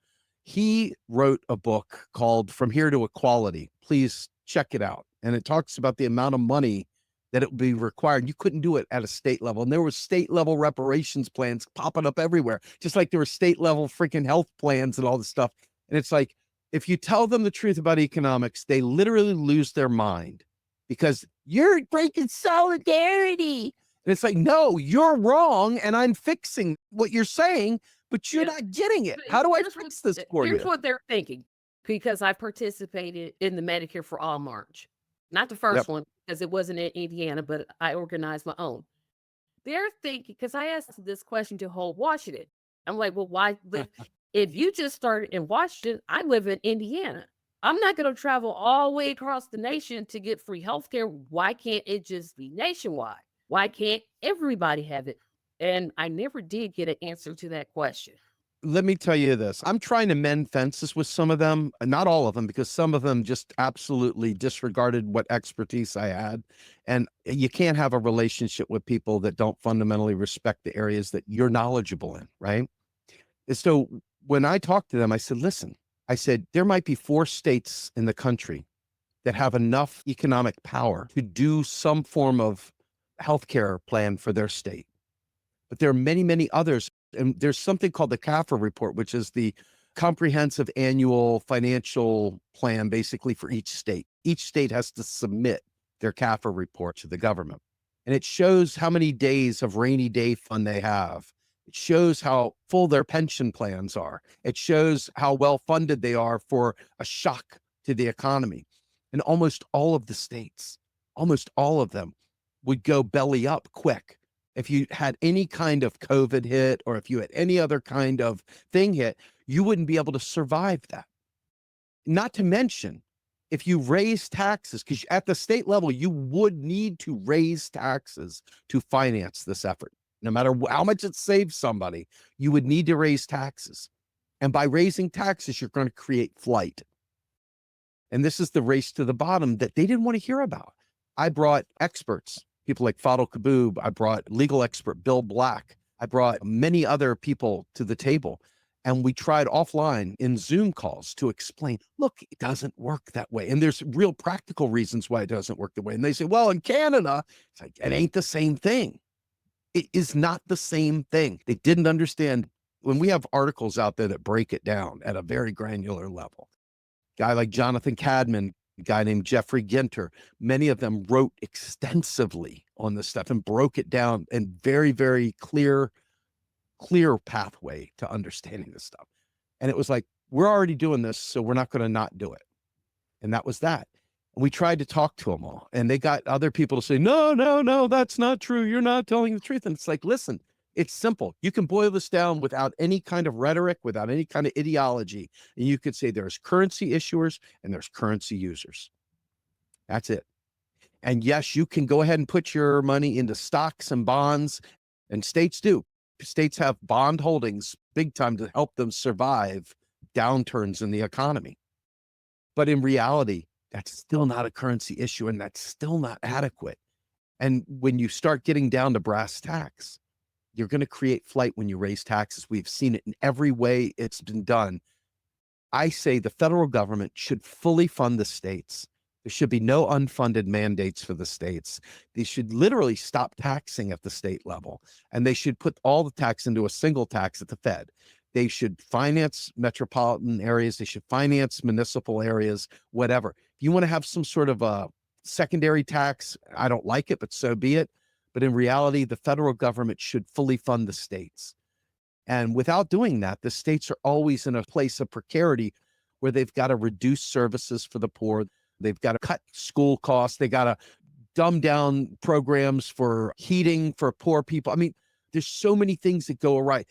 he wrote a book called From Here to Equality. Please check it out. And it talks about the amount of money that it would be required. You couldn't do it at a state level. And there were state level reparations plans popping up everywhere, just like there were state level freaking health plans and all this stuff. And it's like, if you tell them the truth about economics, they literally lose their mind because you're breaking solidarity. And it's like, no, you're wrong. And I'm fixing what you're saying, but you're not getting it. How do I fix this for you? Here's what they're thinking, because I participated in the Medicare for All March. Not the first one, because it wasn't in Indiana, but I organized my own. They're thinking, because I asked this question to whole Washington. I'm like, well, why? If you just started in Washington, I live in Indiana. I'm not going to travel all the way across the nation to get free healthcare. Why can't it just be nationwide? Why can't everybody have it? And I never did get an answer to that question. Let me tell you this. I'm trying to mend fences with some of them, not all of them, because some of them just absolutely disregarded what expertise I had. And you can't have a relationship with people that don't fundamentally respect the areas that you're knowledgeable in, right? And so when I talked to them, I said, listen, I said, there might be 4 states in the country that have enough economic power to do some form of healthcare plan for their state. But there are many, many others. And there's something called the CAFR report, which is the comprehensive annual financial plan, basically for each state. Each state has to submit their CAFR report to the government. And it shows how many days of rainy day fund they have. It shows how full their pension plans are. It shows how well funded they are for a shock to the economy. And almost all of the states, almost all of them would go belly up quick. If you had any kind of COVID hit, or if you had any other kind of thing hit, you wouldn't be able to survive that. Not to mention, if you raise taxes, because at the state level, you would need to raise taxes to finance this effort. No matter how much it saves somebody, you would need to raise taxes. And by raising taxes, you're going to create flight. And this is the race to the bottom that they didn't want to hear about. I brought experts, people like Fadl Kaboub. I brought legal expert Bill Black. I brought many other people to the table. And we tried offline in Zoom calls to explain, look, it doesn't work that way. And there's real practical reasons why it doesn't work that way. And they say, well, in Canada, it's like, it ain't the same thing. It is not the same thing. They didn't understand. When we have articles out there that break it down at a very granular level, guy like Jonathan Cadman, a guy named Jeffrey Ginter, many of them wrote extensively on this stuff and broke it down in very, very clear pathway to understanding this stuff. And it was like, we're already doing this, so we're not going to not do it. And that was that. We tried to talk to them all, and they got other people to say, no, that's not true. You're not telling the truth. And it's like, listen, it's simple. You can boil this down without any kind of rhetoric, without any kind of ideology. And you could say there's currency issuers and there's currency users. That's it. And yes, you can go ahead and put your money into stocks and bonds, and states do. States have bond holdings big time to help them survive downturns in the economy. But in reality, that's still not a currency issue, and that's still not adequate. And when you start getting down to brass tacks, You're going to create flight when you raise taxes. We've seen it in every way it's been done. I say the federal government should fully fund the states. There should be no unfunded mandates for the states. They should literally stop taxing at the state level, and they should put all the tax into a single tax at the Fed. They should finance metropolitan areas. They should finance municipal areas, whatever. If you want to have some sort of a secondary tax, I don't like it, but so be it. But in reality, the federal government should fully fund the states. And without doing that, the states are always in a place of precarity where they've got to reduce services for the poor. They've got to cut school costs. They got to dumb down programs for heating for poor people. I mean, there's so many things that go awry.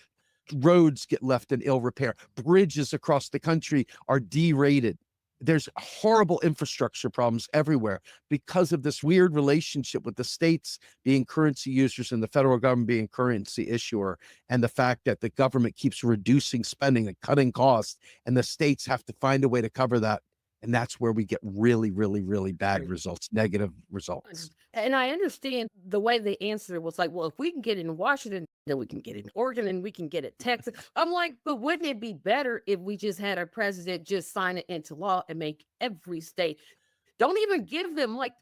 Roads get left in ill repair. Bridges across the country are derated. There's horrible infrastructure problems everywhere because of this weird relationship with the states being currency users and the federal government being currency issuer, and the fact that the government keeps reducing spending and cutting costs, and the states have to find a way to cover that. And that's where we get really, really, really bad results, negative results. And I understand the way they answered it was like, well, if we can get it in Washington, then we can get it in Oregon and we can get it in Texas. I'm like, but wouldn't it be better if we just had our president just sign it into law and make every state, don't even give them like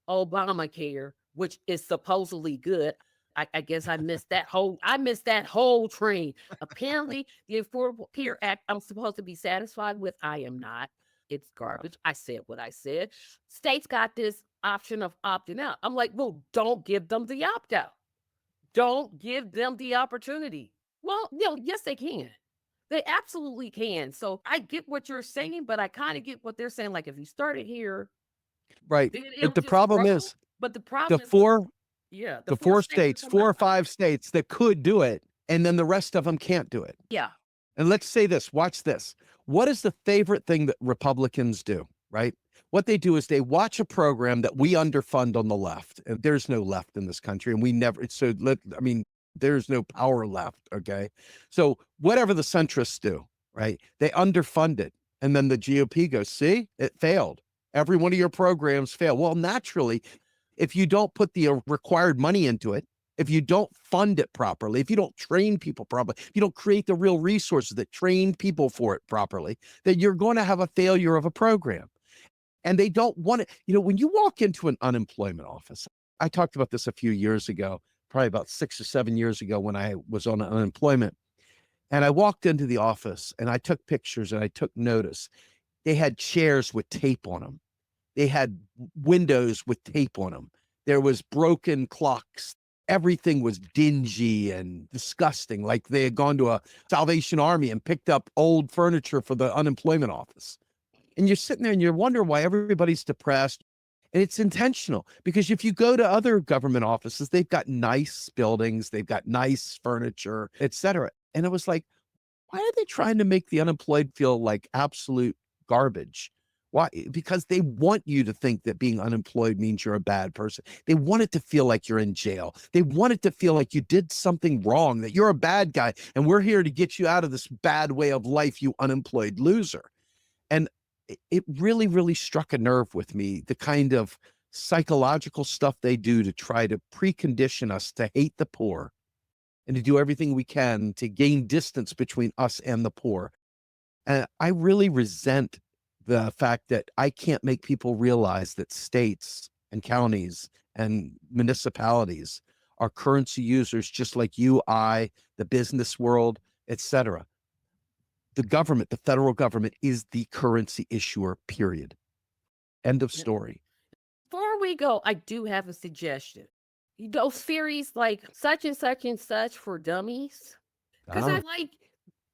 Obamacare, which is supposedly good. I guess I missed that whole train. Apparently, the Affordable Care Act, I'm supposed to be satisfied with. I am not. It's garbage. I said what I said. States got this option of opting out. I'm like, well, don't give them the opt out. Don't give them the opportunity. Well, yes, they can. They absolutely can. So I get what you're saying, but I kind of get what they're saying. Like if you started here, Right. then But it'll the just problem grow. is But the the problem is, four yeah, the four four states states, are 4 or left. 5 states that could do it, and then the rest of them can't do it. Yeah. And let's say this, watch this. What is the favorite thing that Republicans do, right? What they do is they watch a program that we underfund on the left. And there's no left in this country. And we never, there's no power left. Okay. So whatever the centrists do, right? They underfund it. And then the GOP goes, see, it failed. Every one of your programs failed. Well, naturally, if you don't put the required money into it, if you don't fund it properly, if you don't train people properly, if you don't create the real resources that train people for it properly, then you're going to have a failure of a program. And they don't want it. When you walk into an unemployment office, I talked about this a few years ago, probably about 6 or 7 years ago when I was on unemployment. And I walked into the office and I took pictures and I took notice. They had chairs with tape on them. They had windows with tape on them. There was broken clocks. Everything was dingy and disgusting, like they had gone to a Salvation Army and picked up old furniture for the unemployment office. And you're sitting there and you're wondering why everybody's depressed. And it's intentional, because if you go to other government offices, they've got nice buildings, they've got nice furniture, etc. And it was like, why are they trying to make the unemployed feel like absolute garbage? Why? Because they want you to think that being unemployed means you're a bad person. They want it to feel like you're in jail. They want it to feel like you did something wrong, that you're a bad guy, and we're here to get you out of this bad way of life, you unemployed loser. And it really, really struck a nerve with me, the kind of psychological stuff they do to try to precondition us to hate the poor and to do everything we can to gain distance between us and the poor. And I really resent the fact that I can't make people realize that states and counties and municipalities are currency users just like you, I, the business world, etc. The government, the federal government, is the currency issuer, period. End of story. Before we go, I do have a suggestion. Those series like such and such and such for dummies. Because I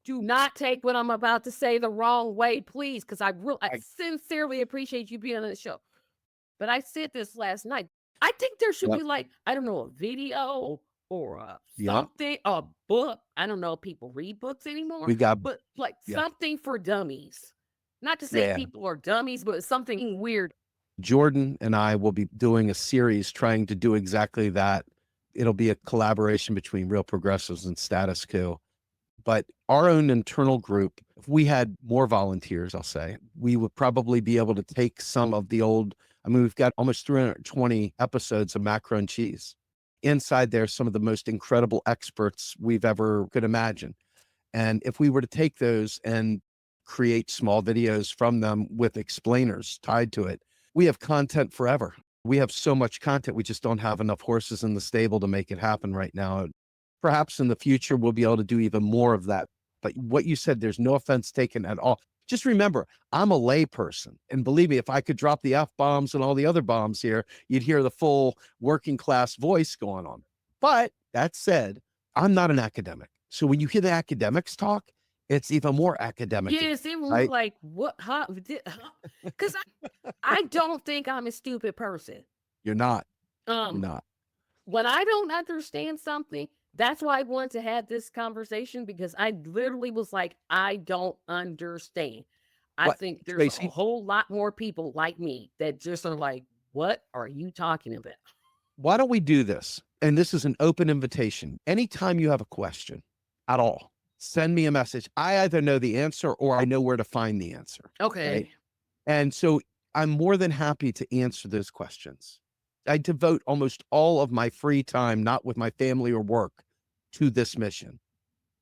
do not take what I'm about to say the wrong way, please. Because I sincerely appreciate you being on the show. But I said this last night. I think there should be like, I don't know, a video or something, a book. I don't know if people read books anymore. But like something for dummies. Not to say people are dummies, but something weird. Jordan and I will be doing a series trying to do exactly that. It'll be a collaboration between Real Progressives and Status Quo. But our own internal group, if we had more volunteers, I'll say, we would probably be able to take some of the old, we've got almost 320 episodes of Macro and Cheese. inside there some of the most incredible experts we've ever could imagine. And if we were to take those and create small videos from them with explainers tied to it, we have content forever. We have so much content. We just don't have enough horses in the stable to make it happen right now. Perhaps in the future, we'll be able to do even more of that. But what you said, there's no offense taken at all. Just remember, I'm a lay person. And believe me, if I could drop the F bombs and all the other bombs here, you'd hear the full working class voice going on. But that said, I'm not an academic. So when you hear the academics talk, it's even more academic, Yes, it was right? like, what? Huh? Because I don't think I'm a stupid person. You're not. You're Um, not. when I don't understand something, that's why I wanted to have this conversation because I literally was like, I don't understand. I What, think there's a Tracy? whole lot more people like me that just are like, what are you talking about? Why don't we do this? And this is an open invitation. Anytime you have a question at all, send me a message. I either know the answer or I know where to find the answer. Right. Okay. And so I'm more than happy to answer those questions. I devote almost all of my free time, not with my family or work, to this mission.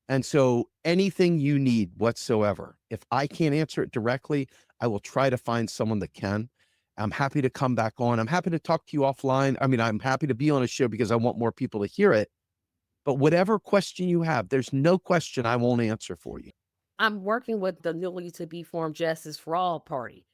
And so anything you need whatsoever, if I can't answer it directly, I will try to find someone that can. I'm happy to come back on. I'm happy to talk to you offline. I mean, I'm happy to be on a show because I want more people to hear it. But whatever question you have, there's no question I won't answer for you. I'm working with the newly to be formed Justice for All party.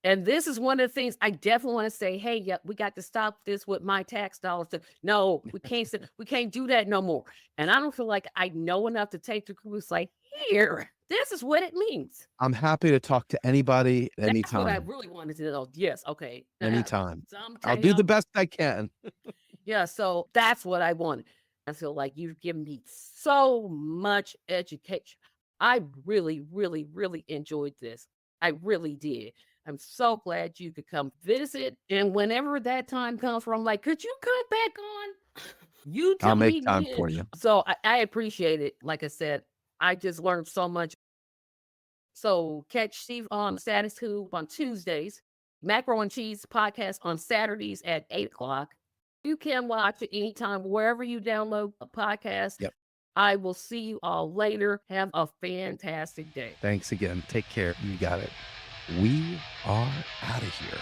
And this is one of the things I definitely want to say, hey, yeah, we got to stop this with my tax dollars. No, we can't do that no more. And I don't feel like I know enough to take the group. It's like, here, this is what it means. I'm happy to talk to anybody at any That's what I time. really wanted to know. Yes, okay. Anytime. I'll Sometimes, do the best I can. yeah, so that's what I wanted. I feel like you've given me so much education. I really, really, really enjoyed this. I really did. I'm so glad you could come visit. And whenever that time comes from, like, could you come back on? You I'll tell make me time when. for you. So I appreciate it. Like I said, I just learned so much. So catch Steve on Status Tube on Tuesdays, Macro and Cheese podcast on Saturdays at 8 o'clock. You can watch it anytime, wherever you download a podcast. Yep. I will see you all later. Have a fantastic day. Thanks again. Take care. You got it. We are out of here.